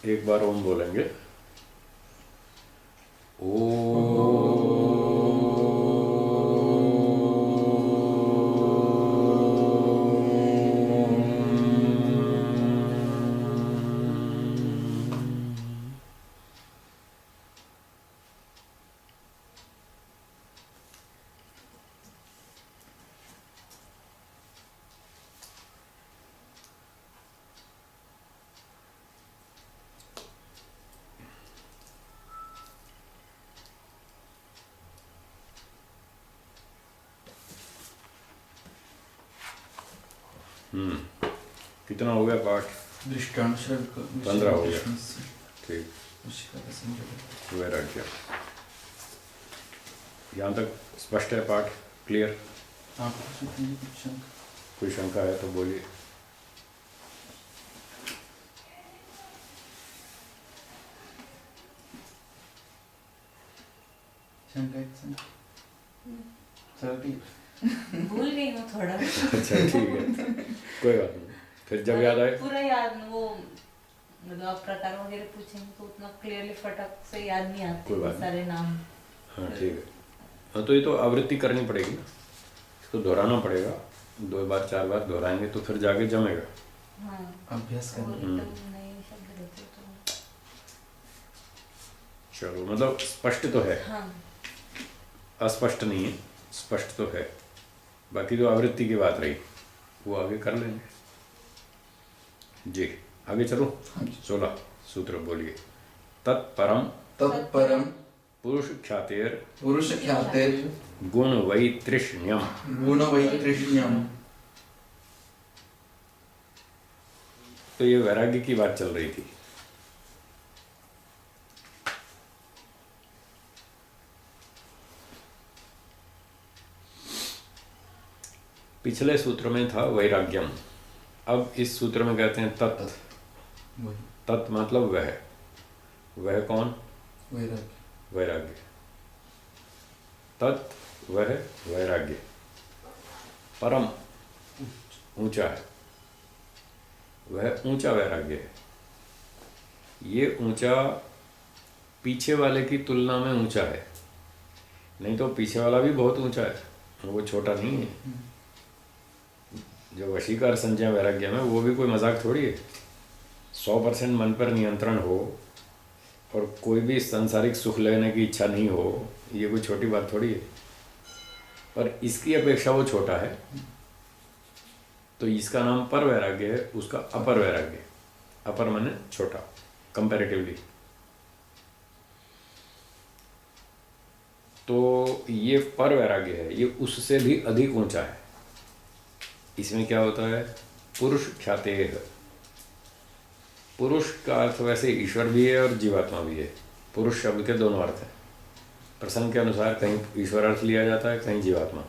एक बार ओम बोलेंगे। ओ कितना हो गया पाठ? दृष्टांत 15 हो गया। ठीक, वैराग्य। यहाँ तक स्पष्ट है पाठ? क्लियर? कोई शंका है तो बोलिए। भूल गई मैं थोड़ा। अच्छा ठीक है, कोई बात नहीं, फिर जब याद आए। पूरा याद वो मतलब आप प्रकार वगैरह पूछेंगे तो उतना क्लियरली फटक से याद नहीं आते कोई बात सारे नाम। हाँ ठीक है। हाँ तो ये तो आवृत्ति करनी पड़ेगी ना, इसको दोहराना पड़ेगा। 2 बार 4 बार दोहराएंगे तो फिर जाके जमेगा। हाँ अभ्यास करना। एकदम नए शब्द रहते तो। चलो, मतलब स्पष्ट तो है। हाँ अस्पष्ट नहीं है, स्पष्ट तो है। बाकी तो आवृत्ति की बात रही, वो आगे कर लेंगे जी। आगे चलो। 16 सूत्र बोलिए। तत्परम तत्परम पुरुष ख्यातेर पुरुष ख्यातेर गुण वैतृष्ण्यम। गुण वैतृष्ण्यम। तो ये वैराग्य की बात चल रही थी। पिछले सूत्र में था वैराग्यम, अब इस सूत्र में कहते हैं तत्। तत् मतलब वह कौन? वैराग्य। वैराग्य। तत् वह वैराग्य। परम ऊंचा है, वह ऊंचा वैराग्य है। ये ऊंचा पीछे वाले की तुलना में ऊंचा है, नहीं तो पीछे वाला भी बहुत ऊंचा है, वो छोटा नहीं है। जो वशीकार संज्ञा वैराग्य में, वो भी कोई मजाक थोड़ी है। 100% मन पर नियंत्रण हो और कोई भी सांसारिक सुख लेने की इच्छा नहीं हो, ये कोई छोटी बात थोड़ी है। पर इसकी अपेक्षा वो छोटा है, तो इसका नाम पर वैराग्य है, उसका अपर वैराग्य। अपर माने छोटा, कंपैरेटिवली। तो ये पर वैराग्य है, ये उससे भी अधिक ऊंचा है। इसमें क्या होता है? पुरुष ख्यातेह। पुरुष का अर्थ वैसे ईश्वर भी है और जीवात्मा भी है। पुरुष शब्द के दोनों अर्थ हैं। प्रसंग के अनुसार कहीं ईश्वर अर्थ लिया जाता है, कहीं जीवात्मा।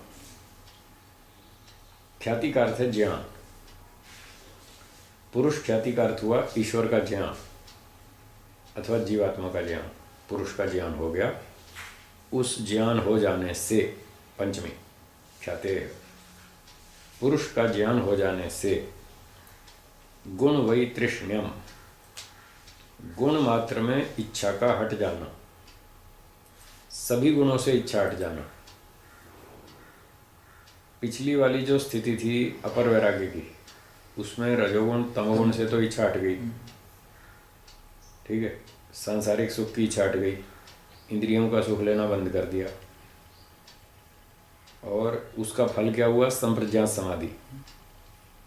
ख्याति का अर्थ है ज्ञान। पुरुष ख्याति का अर्थ हुआ ईश्वर का ज्ञान अथवा जीवात्मा का ज्ञान। पुरुष का ज्ञान हो गया, उस ज्ञान हो जाने से, पंचमी ख्यातेह, पुरुष का ज्ञान हो जाने से गुण वैतृष्ण्यम, गुण मात्र में इच्छा का हट जाना, सभी गुणों से इच्छा हट जाना। पिछली वाली जो स्थिति थी अपर वैराग्य की, उसमें रजोगुण तमोगुण से तो इच्छा हट गई, ठीक है। सांसारिक सुख की इच्छा हट गई, इंद्रियों का सुख लेना बंद कर दिया, और उसका फल क्या हुआ? संप्रज्ञात समाधि।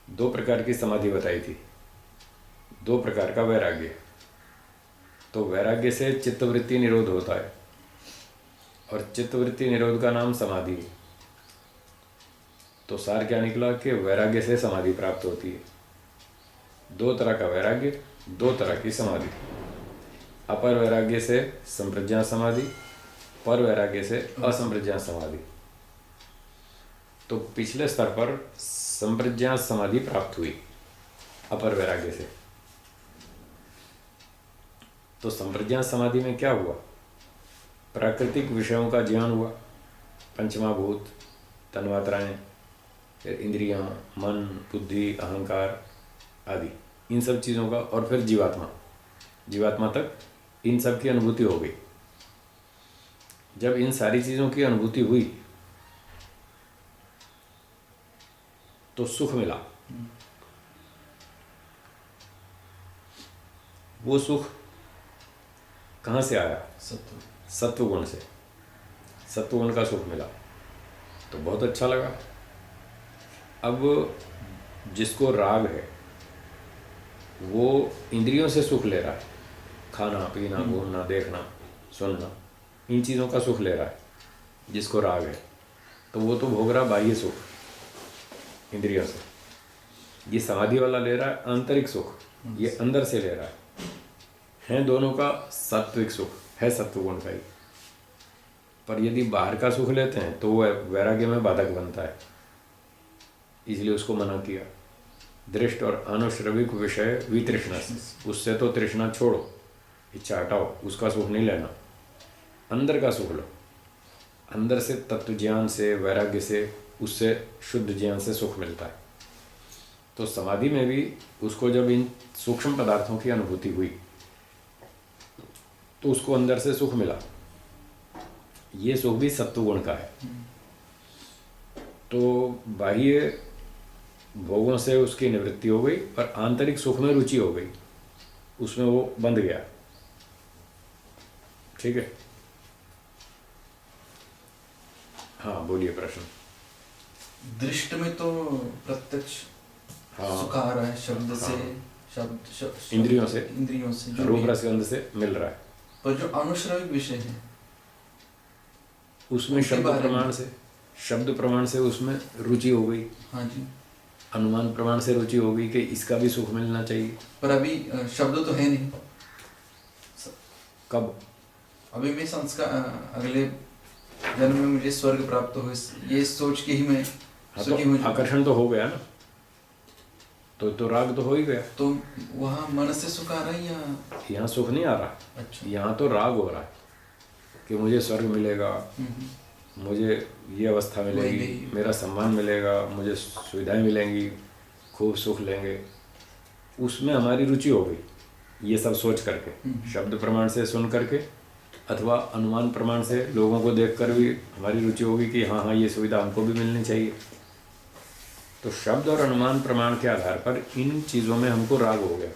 2 प्रकार की समाधि बताई थी, 2 प्रकार का वैराग्य। तो वैराग्य से चित्तवृत्ति निरोध होता है, और चित्तवृत्ति निरोध का नाम समाधि है। तो सार क्या निकला कि वैराग्य से समाधि प्राप्त होती है। 2 तरह का वैराग्य, 2 तरह की समाधि। अपर वैराग्य से संप्रज्ञात समाधि, पर वैराग्य से असंप्रज्ञात समाधि। तो पिछले स्तर पर संप्रज्ञात समाधि प्राप्त हुई अपर वैराग्य से। तो संप्रज्ञात समाधि में क्या हुआ? प्राकृतिक विषयों का ज्ञान हुआ, पंचमाभूत, तन्मात्राएं, फिर इंद्रियां, मन, बुद्धि, अहंकार आदि, इन सब चीज़ों का, और फिर जीवात्मा। जीवात्मा तक इन सब की अनुभूति हो गई। जब इन सारी चीज़ों की अनुभूति हुई तो सुख मिला। वो सुख कहाँ से आया? सत्व। सत्वगुण से। सत्वगुण का सुख मिला तो बहुत अच्छा लगा। अब जिसको राग है वो इंद्रियों से सुख ले रहा है, खाना पीना घूमना देखना सुनना, इन चीज़ों का सुख ले रहा है जिसको राग है, तो वो तो भोग रहा बाह्य सुख इंद्रियों से। ये समाधि वाला ले रहा है आंतरिक सुख, ये अंदर से ले रहा है दोनों का सात्विक सुख है, सत्वगुण का ही। पर यदि बाहर का सुख लेते हैं तो वो वैराग्य में बाधक बनता है, इसलिए उसको मना किया। दृष्ट और अनुश्रविक विषय वितृष्णा से, उससे तो तृष्णा छोड़ो, इच्छा हटाओ, उसका सुख नहीं लेना, अंदर का सुख लो। अंदर से तत्व ज्ञान से, वैराग्य से, उससे शुद्ध ज्ञान से सुख मिलता है। तो समाधि में भी उसको जब इन सूक्ष्म पदार्थों की अनुभूति हुई तो उसको अंदर से सुख मिला। ये सुख भी सत्वगुण का है। तो बाह्य भोगों से उसकी निवृत्ति हो गई और आंतरिक सुख में रुचि हो गई, उसमें वो बंध गया। ठीक है, हाँ बोलिए प्रश्न। दृष्ट में तो प्रत्यक्ष हाँ, सुख आ रहा है शब्द से, हाँ, शब्द इंद्रियों से, जो रूप भी- रस गंध से मिल रहा है। पर जो अनुश्रविक विषय है उसमें उनके शब्द बारे में- प्रमाण से, शब्द प्रमाण से उसमें रुचि हो गई, हाँ जी, अनुमान प्रमाण से रुचि हो गई कि इसका भी सुख मिलना चाहिए। पर अभी शब्द तो है नहीं। कब? अभी मैं संस्कार अगले जन्म में मुझे स्वर्ग प्राप्त हो, ये सोच के ही मैं हाँ, सुखी हूँ। तो आकर्षण तो हो गया ना, तो राग तो हो ही गया। तो वहाँ मन से सुख आ रहा है या? यहाँ सुख नहीं आ रहा, अच्छा। यहाँ तो राग हो रहा है कि मुझे स्वर्ग मिलेगा, मुझे ये अवस्था मिलेगी, वही। मेरा सम्मान मिलेगा, मुझे सुविधाएं मिलेंगी, खूब सुख लेंगे, उसमें हमारी रुचि हो गई। ये सब सोच करके, शब्द प्रमाण से सुन करके अथवा अनुमान प्रमाण से लोगों को देखकर भी हमारी रुचि होगी कि हाँ हाँ ये सुविधा हमको भी मिलनी चाहिए। तो शब्द और अनुमान प्रमाण के आधार पर इन चीज़ों में हमको राग हो गया।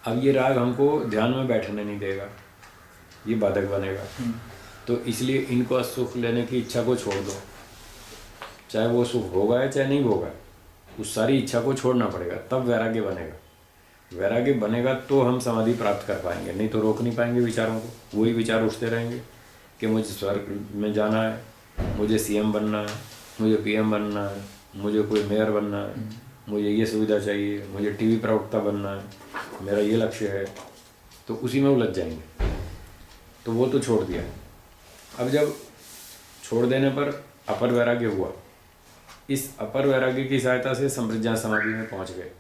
अब ये राग हमको ध्यान में बैठने नहीं देगा, ये बाधक बनेगा। तो इसलिए इनको सुख लेने की इच्छा को छोड़ दो, चाहे वो सुख होगा है चाहे नहीं होगा, उस सारी इच्छा को छोड़ना पड़ेगा, तब वैराग्य बनेगा। वैराग्य बनेगा तो हम समाधि प्राप्त कर पाएंगे, नहीं तो रोक नहीं पाएंगे विचारों को। वही विचार उठते रहेंगे कि मुझे स्वर्ग में जाना है, मुझे सीएम बनना है, मुझे पीएम बनना है, मुझे कोई मेयर बनना है, मुझे ये सुविधा चाहिए, मुझे टीवी प्रवक्ता बनना है, मेरा ये लक्ष्य है। तो उसी में उलझ जाएंगे। तो वो तो छोड़ दिया। अब जब छोड़ देने पर अपर वैराग्य हुआ, इस अपर वैराग्य की सहायता से संप्रज्ञात समाधि में पहुंच गए।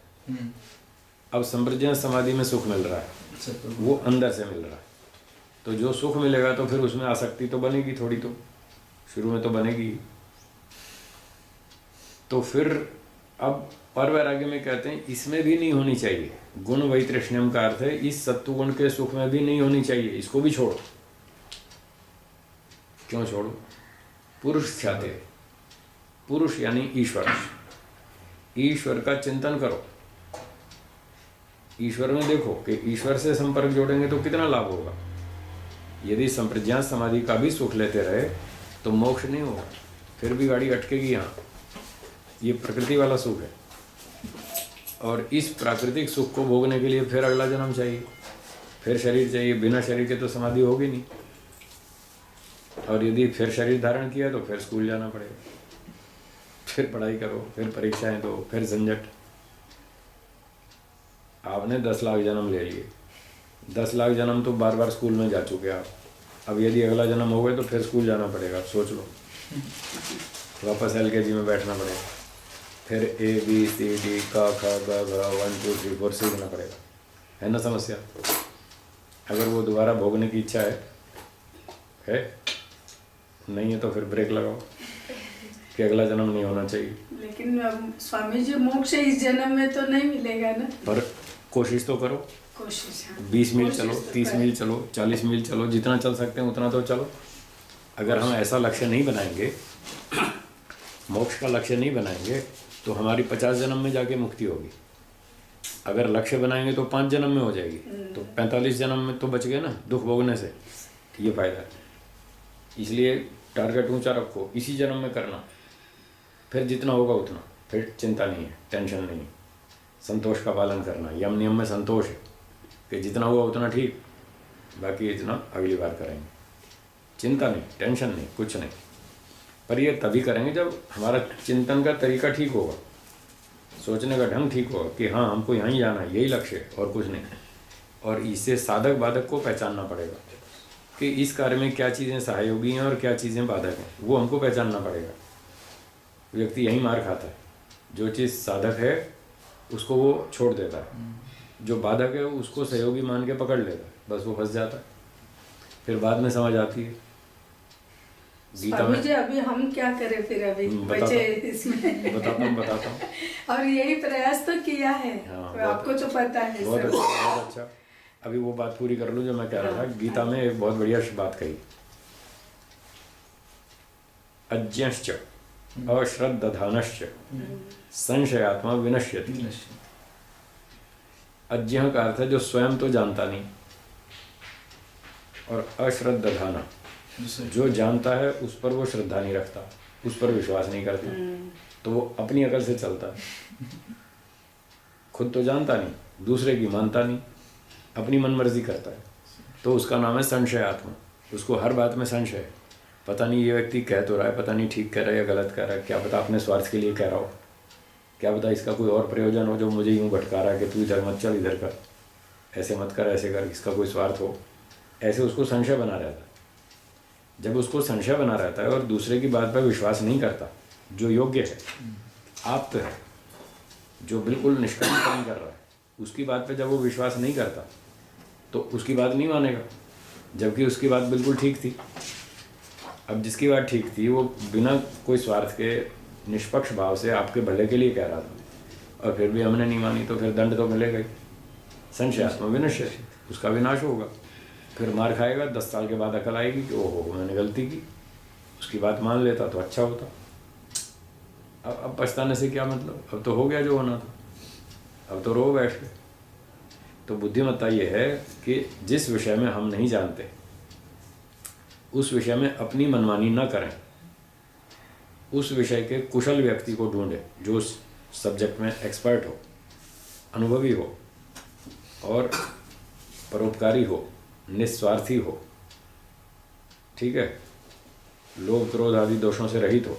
अब संप्रज्ञात समाधि में सुख मिल रहा है, वो अंदर से मिल रहा है। तो जो सुख मिलेगा तो फिर उसमें आसक्ति तो बनेगी थोड़ी, तो शुरू में तो बनेगी। तो फिर अब पर वैराग्य में कहते हैं इसमें भी नहीं होनी चाहिए। गुण वैतृष्ण्यम का अर्थ है इस सत्वगुण के सुख में भी नहीं होनी चाहिए, इसको भी छोड़ो। क्यों छोड़ो? पुरुष ख्याते, पुरुष यानी ईश्वर, ईश्वर का चिंतन करो। ईश्वर में देखो कि ईश्वर से संपर्क जोड़ेंगे तो कितना लाभ होगा। यदि संप्रज्ञात समाधि का भी सुख लेते रहे तो मोक्ष नहीं होगा, फिर भी गाड़ी अटकेगी यहाँ। ये प्रकृति वाला सुख है, और इस प्राकृतिक सुख को भोगने के लिए फिर अगला जन्म चाहिए, फिर शरीर चाहिए। बिना शरीर के तो समाधि होगी नहीं। और यदि फिर शरीर धारण किया तो फिर स्कूल जाना पड़ेगा, फिर पढ़ाई करो, फिर परीक्षाएं दो, फिर झंझट। आपने 10 लाख जन्म ले लिए, 10 लाख जन्म तो बार बार स्कूल में जा चुके आप। अब यदि अगला जन्म हो गए तो फिर स्कूल जाना पड़ेगा। आप सोच लो, वापस LKG में बैठना पड़ेगा, फिर ABCD क ख ग घ 1 2 3 4 सीखना पड़ेगा। है ना समस्या? अगर वो दोबारा भोगने की इच्छा है नहीं है तो फिर ब्रेक लगाओ कि अगला जन्म नहीं होना चाहिए। लेकिन स्वामी जी मोक्ष इस जन्म में तो नहीं मिलेगा ना। पर कोशिश तो करो। कोशिश है। 20 मील कोशिश चलो, तो 30 करें। मील चलो, 40 मील चलो, जितना चल सकते हैं उतना तो चलो। अगर हम ऐसा लक्ष्य नहीं बनाएंगे, मोक्ष का लक्ष्य नहीं बनाएंगे, तो हमारी 50 जन्म में जाके मुक्ति होगी। अगर लक्ष्य बनाएंगे तो 5 जन्म में हो जाएगी, तो 45 जन्म में तो बच गए ना दुख भोगने से। ये फायदा है। इसलिए टारगेट ऊंचा रखो, इसी जन्म में करना, फिर जितना होगा उतना, फिर चिंता नहीं है, टेंशन नहीं। संतोष का पालन करना, यम नियम में संतोष है कि जितना हुआ उतना ठीक, बाकी इतना अगली बार करेंगे। चिंता नहीं, टेंशन नहीं, कुछ नहीं। पर ये तभी करेंगे जब हमारा चिंतन का तरीका ठीक होगा, सोचने का ढंग ठीक होगा कि हाँ हमको यहाँ ही जाना है, यही लक्ष्य है और कुछ नहीं। और इससे साधक बाधक को पहचानना पड़ेगा कि इस कार्य में क्या चीज़ें सहयोगी हैं और क्या चीज़ें बाधक हैं, वो हमको पहचानना पड़ेगा। व्यक्ति यही मार खाता है, जो चीज़ साधक है उसको वो छोड़ देता है, जो बाधक है उसको सहयोगी मान के पकड़ लेता है, बस वो फंस जाता है। फिर बाद में समझ आती है। गीता स्वामी में जी अभी हम क्या करें फिर, अभी बताता बचे हूँ। इसमें बताता हूँ। और यही प्रयास तो किया है। हाँ, तो बहुत आपको तो पता है बहुत सब। अच्छा, बहुत अच्छा। अभी वो बात पूरी कर लूँ जो मैं कह रहा था। गीता में एक बहुत बढ़िया बात कही, अज्ञश्च अश्रद्धानश्च संशयात्मा विनश्यति। अज्ञ का अर्थ है जो स्वयं तो जानता नहीं, और अश्रद्धाना जो जानता है उस पर वो श्रद्धा नहीं रखता, उस पर विश्वास नहीं करता, तो वो अपनी अकल से चलता है। खुद तो जानता नहीं, दूसरे की मानता नहीं, अपनी मनमर्जी करता है, तो उसका नाम है संशयात्मा। उसको हर बात में संशय है, पता नहीं ये व्यक्ति कह तो रहा है, पता नहीं ठीक कह रहा है या गलत कह रहा है, क्या पता अपने स्वार्थ के लिए कह रहा हो, क्या पता इसका कोई और प्रयोजन हो जो मुझे यूँ भटका रहा है कि तू इधर मत चल, इधर कर, ऐसे मत कर, ऐसे कर, इसका कोई स्वार्थ हो। ऐसे उसको संशय बना रहता है। जब उसको संशय बना रहता है और दूसरे की बात पर विश्वास नहीं करता, जो योग्य है, आप्त है, जो बिल्कुल निष्काम कर्म कर रहा है, उसकी बात पे जब वो विश्वास नहीं करता तो उसकी बात नहीं मानेगा, जबकि उसकी बात बिल्कुल ठीक थी। अब जिसकी बात ठीक थी वो बिना कोई स्वार्थ के निष्पक्ष भाव से आपके भले के लिए कह रहा था, और फिर भी हमने नहीं मानी, तो फिर दंड तो मिलेगा ही। संशयात्मा विनश्यति, उसका विनाश होगा। फिर मार खाएगा, 10 साल के बाद अकल आएगी कि ओहो मैंने गलती की, उसकी बात मान लेता तो अच्छा होता। अब पछताने से क्या मतलब, अब तो हो गया जो होना था, अब तो रो बैठ के। तो बुद्धिमत्ता ये है कि जिस विषय में हम नहीं जानते उस विषय में अपनी मनमानी न करें, उस विषय के कुशल व्यक्ति को ढूंढें जो उस सब्जेक्ट में एक्सपर्ट हो, अनुभवी हो और परोपकारी हो, निस्वार्थी हो, ठीक है, लोभ क्रोध आदि दोषों से रहित हो।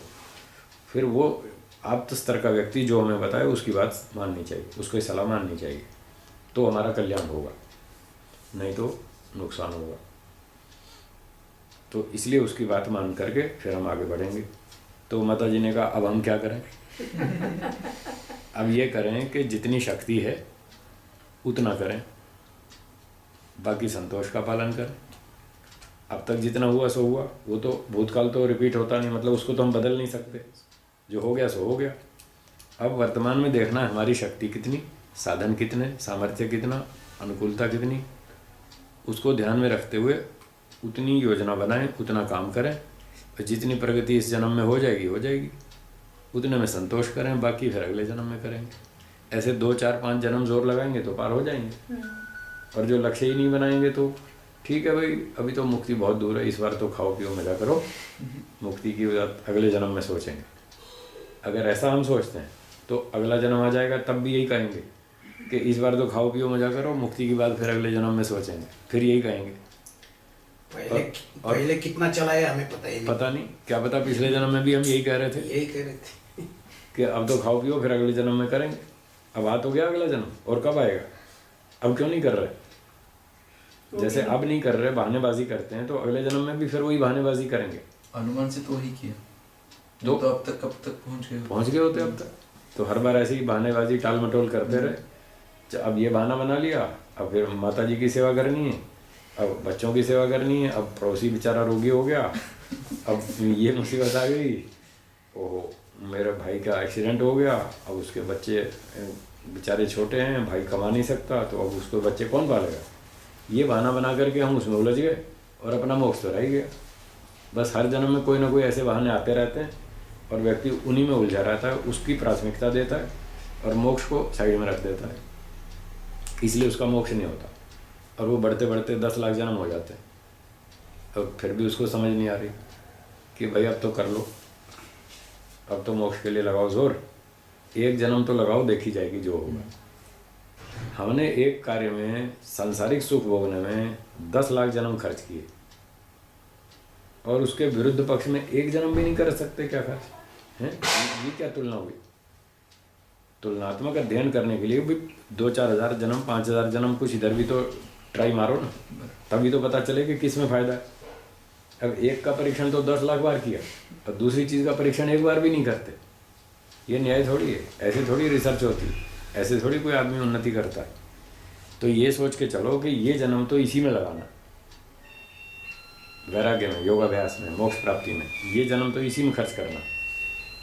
फिर वो आप्त स्तर का व्यक्ति जो हमें बताए उसकी बात माननी चाहिए, उसकी सलाह माननी चाहिए, तो हमारा कल्याण होगा, नहीं तो नुकसान होगा। तो इसलिए उसकी बात मान करके फिर हम आगे बढ़ेंगे। तो माता जी ने कहा अब हम क्या करें? अब ये करें कि जितनी शक्ति है उतना करें, बाकी संतोष का पालन करें। अब तक जितना हुआ सो हुआ, वो तो भूतकाल तो रिपीट होता नहीं, मतलब उसको तो हम बदल नहीं सकते, जो हो गया सो हो गया। अब वर्तमान में देखना है हमारी शक्ति कितनी, साधन कितने, सामर्थ्य कितना, अनुकूलता कितनी, उसको ध्यान में रखते हुए उतनी योजना बनाएं, उतना काम करें, और जितनी प्रगति इस जन्म में हो जाएगी, उतने में संतोष करें, बाकी फिर अगले जन्म में करेंगे। ऐसे 2 4 5 जन्म जोर लगाएंगे तो पार हो जाएंगे। और जो लक्ष्य ही नहीं बनाएंगे तो ठीक है भाई, अभी तो मुक्ति बहुत दूर है, इस बार तो खाओ पियो मजा करो, मुक्ति की बात अगले जन्म में सोचेंगे। अगर ऐसा हम सोचते हैं तो अगला जन्म आ जाएगा तब भी यही कहेंगे कि इस बार तो खाओ पियो मजा करो, मुक्ति की बात फिर अगले जन्म में सोचेंगे, फिर यही कहेंगे। पहले कितना चलाया हमें पता ही नहीं। पता नहीं, क्या पता पिछले जन्म में भी हम यही कह रहे थे, यही कह रहे थे कि अब तो खाओ पियो फिर अगले जन्म में करेंगे। अब आ तो गया अगला जन्म, और कब आएगा? अब क्यों नहीं कर रहे? जैसे अब नहीं कर रहे, बहानेबाजी करते हैं, तो अगले जन्म में भी फिर वही बहानेबाजी करेंगे। अनुमान से तो वही किया, तो अब तक कब तक पहुंच गए होते अब तक। तो हर बार ऐसे ही बहानेबाजी टाल मटोल करते रहे। अब ये बहाना बना लिया, अब फिर माता जी की सेवा करनी है, अब बच्चों की सेवा करनी है, अब पड़ोसी बेचारा रोगी हो गया, अब ये मुसीबत आ गई, ओहो मेरे भाई का एक्सीडेंट हो गया, अब उसके बच्चे बेचारे छोटे हैं, भाई कमा नहीं सकता, तो अब उसको बच्चे कौन पालेगा। ये बहाना बना करके हम उसमें उलझ गए और अपना मोक्ष तो रह ही गया। बस हर जन्म में कोई ना कोई ऐसे बहाने आते रहते हैं और व्यक्ति उन्हीं में उलझा रहता है, उसकी प्राथमिकता देता है और मोक्ष को साइड में रख देता है, इसलिए उसका मोक्ष नहीं होता। और वो बढ़ते बढ़ते 10 लाख जन्म हो जाते हैं और फिर भी उसको समझ नहीं आ रही कि भाई अब तो कर लो, अब तो मोक्ष के लिए लगाओ जोर, एक जन्म तो लगाओ, देखी जाएगी जो होगा। हमने एक कार्य में सांसारिक सुख भोगने में 10 लाख जन्म खर्च किए और उसके विरुद्ध पक्ष में एक जन्म भी नहीं कर सकते, क्या खर्च हैं? ये क्या तुलना हुई? तुलनात्मक अध्ययन करने के लिए भी 2-4 हज़ार जन्म, 5,000 जन्म, कुछ इधर भी तो ट्राई मारो ना, तभी तो पता चले कि किस में फ़ायदा है। अब एक का परीक्षण तो 10 लाख बार किया और दूसरी चीज़ का परीक्षण एक बार भी नहीं करते। ये न्याय थोड़ी है, ऐसे थोड़ी रिसर्च होती है, ऐसे थोड़ी कोई आदमी उन्नति करता है। तो ये सोच के चलो कि ये जन्म तो इसी में लगाना, वैराग्य में, योगाभ्यास में, मोक्ष प्राप्ति में, ये जन्म तो इसी में खर्च करना।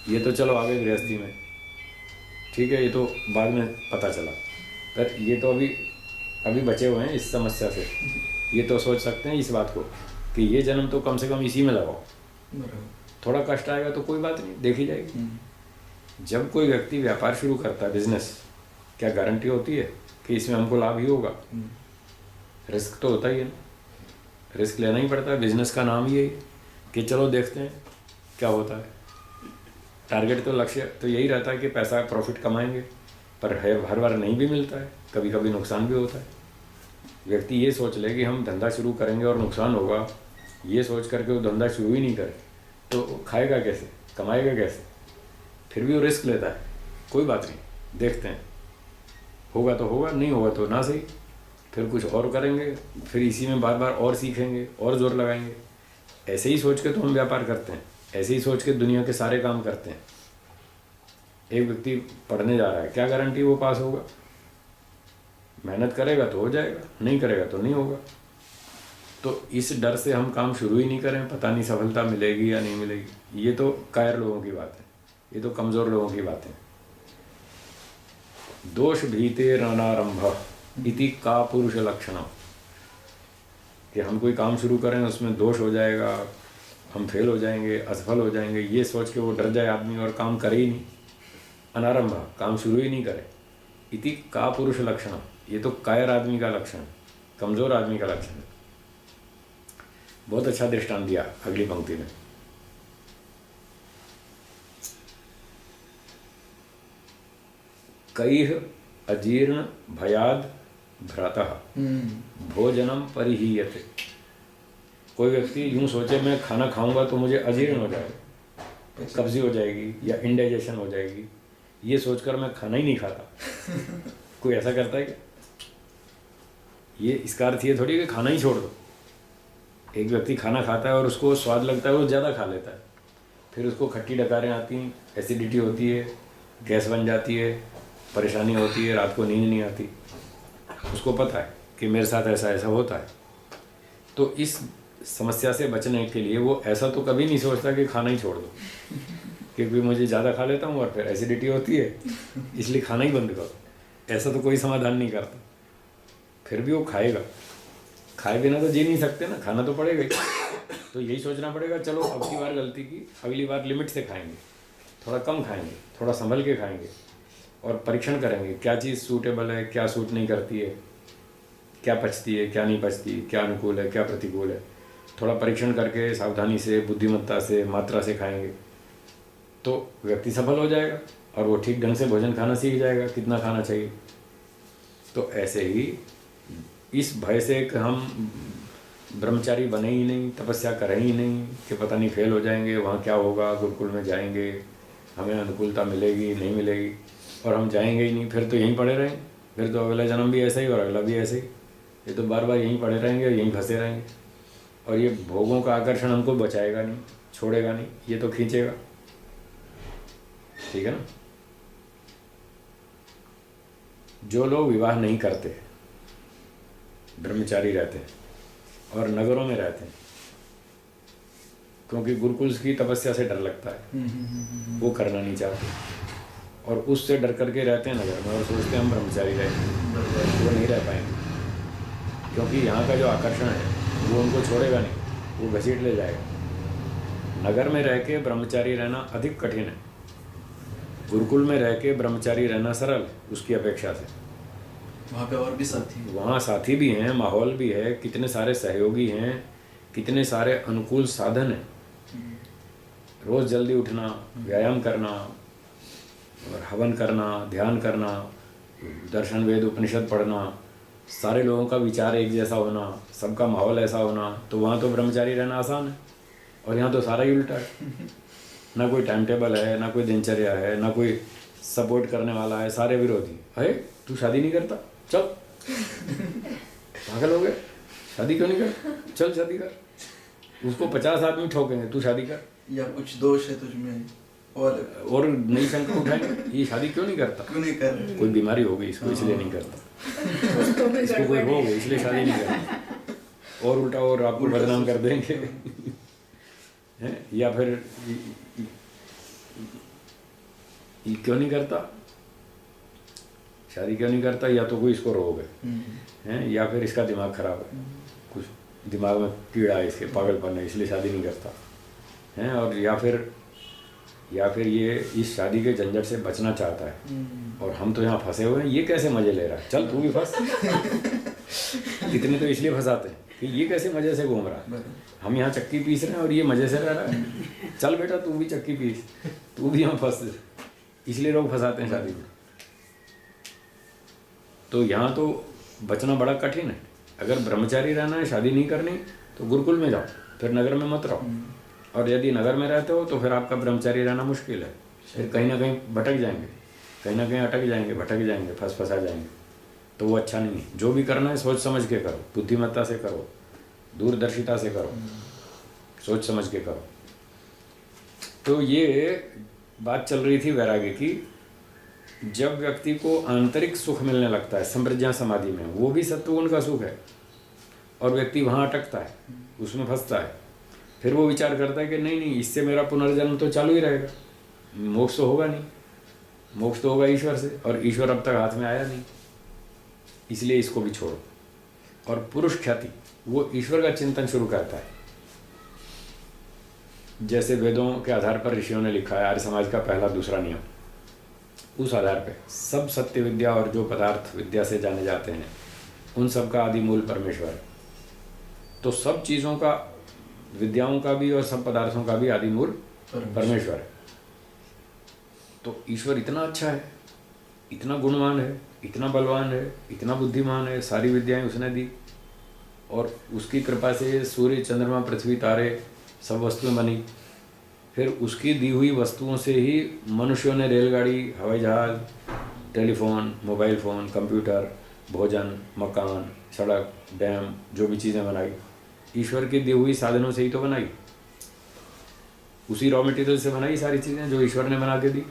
ये तो चलो आगे गृहस्थी में, ठीक है, ये तो बाद में पता चला, पर ये तो अभी बचे हुए हैं इस समस्या से। ये तो सोच सकते हैं इस बात को कि ये जन्म तो कम से कम इसी में लगाओ। थोड़ा कष्ट आएगा तो कोई बात नहीं, देखी जाएगी। जब कोई व्यक्ति व्यापार शुरू करता है, बिजनेस, क्या गारंटी होती है कि इसमें हमको लाभ ही होगा? रिस्क तो होता ही है ना, रिस्क लेना ही पड़ता है। बिजनेस का नाम ही है कि चलो देखते हैं क्या होता है। टारगेट तो, लक्ष्य तो यही रहता है कि पैसा, प्रॉफिट कमाएंगे, पर हर बार नहीं भी मिलता है, कभी कभी नुकसान भी होता है। व्यक्ति ये सोच ले कि हम धंधा शुरू करेंगे और नुकसान होगा, ये सोच करके वो धंधा शुरू ही नहीं करे तो खाएगा कैसे, कमाएगा कैसे? फिर भी वो रिस्क लेता है। कोई बात नहीं, देखते हैं, होगा तो होगा, नहीं होगा तो ना सही, फिर कुछ और करेंगे, फिर इसी में बार बार और सीखेंगे और जोर लगाएंगे। ऐसे ही सोच के तो हम व्यापार करते हैं, ऐसे ही सोच के दुनिया के सारे काम करते हैं। एक व्यक्ति पढ़ने जा रहा है, क्या गारंटी वो पास होगा? मेहनत करेगा तो हो जाएगा, नहीं करेगा तो नहीं होगा। तो इस डर से हम काम शुरू ही नहीं करें, पता नहीं सफलता मिलेगी या नहीं मिलेगी। ये तो कायर लोगों की बात है, ये तो कमज़ोर लोगों की बात है। दोष भीते रणारंभ इति का पुरुष लक्षणम, कि हम कोई काम शुरू करें उसमें दोष हो जाएगा, हम फेल हो जाएंगे, असफल हो जाएंगे, ये सोच के वो डर जाए आदमी और काम करे ही नहीं, अनारंभ, काम शुरू ही नहीं करे। इति का पुरुष लक्षणम, ये तो कायर आदमी का लक्षण, कमज़ोर आदमी का लक्षण है। बहुत अच्छा दृष्टांत दिया अगली पंक्ति में। कैः अजीर्ण भयाद भ्रातः भोजनम परिहीयते। कोई व्यक्ति यूं सोचे मैं खाना खाऊंगा तो मुझे अजीर्ण हो जाएगा, कब्जी हो जाएगी या इंडाइजेशन हो जाएगी, ये सोचकर मैं खाना ही नहीं खाता। कोई ऐसा करता है क्या? ये इसका अर्थ ये थोड़ी कि खाना ही छोड़ दो। एक व्यक्ति खाना खाता है और उसको स्वाद लगता है, वो ज़्यादा खा लेता है, फिर उसको खट्टी डकारें आती हैं, एसिडिटी होती है, गैस बन जाती है, परेशानी होती है, रात को नींद नहीं आती। उसको पता है कि मेरे साथ ऐसा ऐसा होता है। तो इस समस्या से बचने के लिए वो ऐसा तो कभी नहीं सोचता कि खाना ही छोड़ दो, क्योंकि मुझे ज़्यादा खा लेता हूँ और फिर एसिडिटी होती है, इसलिए खाना ही बंद करो। ऐसा तो कोई समाधान नहीं करता। फिर भी वो खाएगा, खाए बिना तो जी नहीं सकते ना, खाना तो पड़ेगा ही। तो यही सोचना पड़ेगा, चलो अब की बार गलती की, अगली बार लिमिट से खाएंगे, थोड़ा कम खाएंगे, थोड़ा संभल के खाएंगे और परीक्षण करेंगे क्या चीज़ सूटेबल है, क्या सूट नहीं करती है, क्या पचती है, क्या नहीं पचती, क्या अनुकूल है, क्या प्रतिकूल है। थोड़ा परीक्षण करके सावधानी से, बुद्धिमत्ता से, मात्रा से खाएंगे तो व्यक्ति सफल हो जाएगा और वो ठीक ढंग से भोजन खाना सीख जाएगा, कितना खाना चाहिए। तो ऐसे ही इस भय से कि हम ब्रह्मचारी बने ही नहीं, तपस्या करें ही नहीं कि पता नहीं फेल हो जाएंगे, वहाँ क्या होगा, गुरुकुल में जाएंगे, हमें अनुकूलता मिलेगी नहीं मिलेगी, और हम जाएंगे ही नहीं, फिर तो यहीं पड़े रहेंगे, फिर तो अगला जन्म भी ऐसा ही और अगला भी ऐसे ही। ये तो बार बार यहीं पड़े रहेंगे और यहीं फंसे रहेंगे, और ये भोगों का आकर्षण हमको बचाएगा नहीं, छोड़ेगा नहीं, ये तो खींचेगा। ठीक है ना? जो लोग विवाह नहीं करते, ब्रह्मचारी रहते हैं और नगरों में रहते हैं, क्योंकि गुरुकुल की तपस्या से डर लगता है, वो करना नहीं चाहते, और उससे डर करके रहते हैं नगर में और सोचते हैं हम ब्रह्मचारी रहेंगे, वो नहीं रह पाएंगे, क्योंकि यहाँ का जो आकर्षण है वो उनको छोड़ेगा नहीं, वो घसीट ले जाएगा। नगर में रह के ब्रह्मचारी रहना अधिक कठिन है, गुरुकुल में रह के ब्रह्मचारी रहना सरल उसकी अपेक्षा से। वहाँ पे और भी साथी हैं। वहाँ साथी भी हैं, माहौल भी है, कितने सारे सहयोगी हैं, कितने सारे अनुकूल साधन हैं। रोज़ जल्दी उठना, व्यायाम करना और हवन करना, ध्यान करना, दर्शन वेद उपनिषद पढ़ना, सारे लोगों का विचार एक जैसा होना, सबका माहौल ऐसा होना, तो वहाँ तो ब्रह्मचारी रहना आसान है। और यहाँ तो सारा ही उल्टा है, ना कोई टाइम टेबल है, ना कोई दिनचर्या है, ना कोई सपोर्ट करने वाला है, सारे विरोधी। अरे तू शादी नहीं करता, चल पागल हो गए, शादी क्यों नहीं करता, चल शादी कर। उसको 50 आदमी ठोकेंगे, तू शादी कर। या कुछ दोष है तुझमें, और नई शंका उठाएंगे, ये शादी क्यों नहीं करता, क्यों नहीं कर रहे? कोई बीमारी हो गई इसको इसलिए नहीं करता, उसको भी इसको कोई गड़बड़ रोग है। है इसलिए शादी नहीं करता, और उल्टा और आपको उल्टा बदनाम कर सोच- देंगे हैं? या फिर ये क्यों नहीं करता, शादी क्यों नहीं करता, या तो कोई इसको रोग है हैं, या फिर इसका दिमाग खराब है, कुछ दिमाग में कीड़ा है, इसके पागलपन है इसलिए शादी नहीं करता हैं। और या फिर ये इस शादी के झंझट से बचना चाहता है, और हम तो यहाँ फंसे हुए हैं, ये कैसे मजे ले रहा है, चल तू भी फंस। कितने तो इसलिए फंसाते हैं कि ये कैसे मजे से घूम रहा है, हम यहाँ चक्की पीस रहे हैं और ये मजे से रह रहा है, चल बेटा तू भी चक्की पीस, तू भी यहाँ फंस। इसलिए लोग फंसाते हैं शादी में। तो यहाँ तो बचना बड़ा कठिन है। अगर ब्रह्मचारी रहना है, शादी नहीं करनी, तो गुरुकुल में जाओ, फिर नगर में मत रहो। और यदि नगर में रहते हो तो फिर आपका ब्रह्मचारी रहना मुश्किल है, फिर कहीं ना कहीं भटक जाएंगे, कहीं ना कहीं अटक जाएंगे, भटक जाएंगे, फंसा जाएंगे, तो वो अच्छा नहीं है। जो भी करना है सोच समझ के करो, बुद्धिमत्ता से करो, दूरदर्शिता से करो, सोच समझ के करो। तो ये बात चल रही थी वैराग्य की। जब व्यक्ति को आंतरिक सुख मिलने लगता है संप्रज्ञा समाधि में, वो भी सत्वगुण का सुख है, और व्यक्ति वहाँ अटकता है, उसमें फंसता है, फिर वो विचार करता है कि नहीं नहीं, इससे मेरा पुनर्जन्म तो चालू ही रहेगा, मोक्ष तो होगा नहीं, मोक्ष तो होगा ईश्वर से, और ईश्वर अब तक हाथ में आया नहीं, इसलिए इसको भी छोड़ो। और पुरुष ख्याति, वो ईश्वर का चिंतन शुरू करता है। जैसे वेदों के आधार पर ऋषियों ने लिखा है, आर्य समाज का पहला दूसरा नियम, उस आधार पे सब सत्य विद्या और जो पदार्थ विद्या से जाने जाते हैं, उन सब का आदि मूल परमेश्वर है। तो सब चीज़ों का, विद्याओं का भी और सब पदार्थों का भी आदि मूल परमेश्वर है। तो ईश्वर इतना अच्छा है, इतना गुणवान है, इतना बलवान है, इतना बुद्धिमान है, सारी विद्याएं उसने दी, और उसकी कृपा से सूर्य चंद्रमा पृथ्वी तारे सब वस्तुएं बनी। फिर उसकी दी हुई वस्तुओं से ही मनुष्यों ने रेलगाड़ी, हवाई जहाज, टेलीफोन, मोबाइल फ़ोन, कंप्यूटर, भोजन, मकान, सड़क, डैम, जो भी चीज़ें बनाई, ईश्वर की दी हुई साधनों से ही तो बनाई, उसी रॉ मटेरियल से बनाई सारी चीज़ें जो ईश्वर ने बना के दी।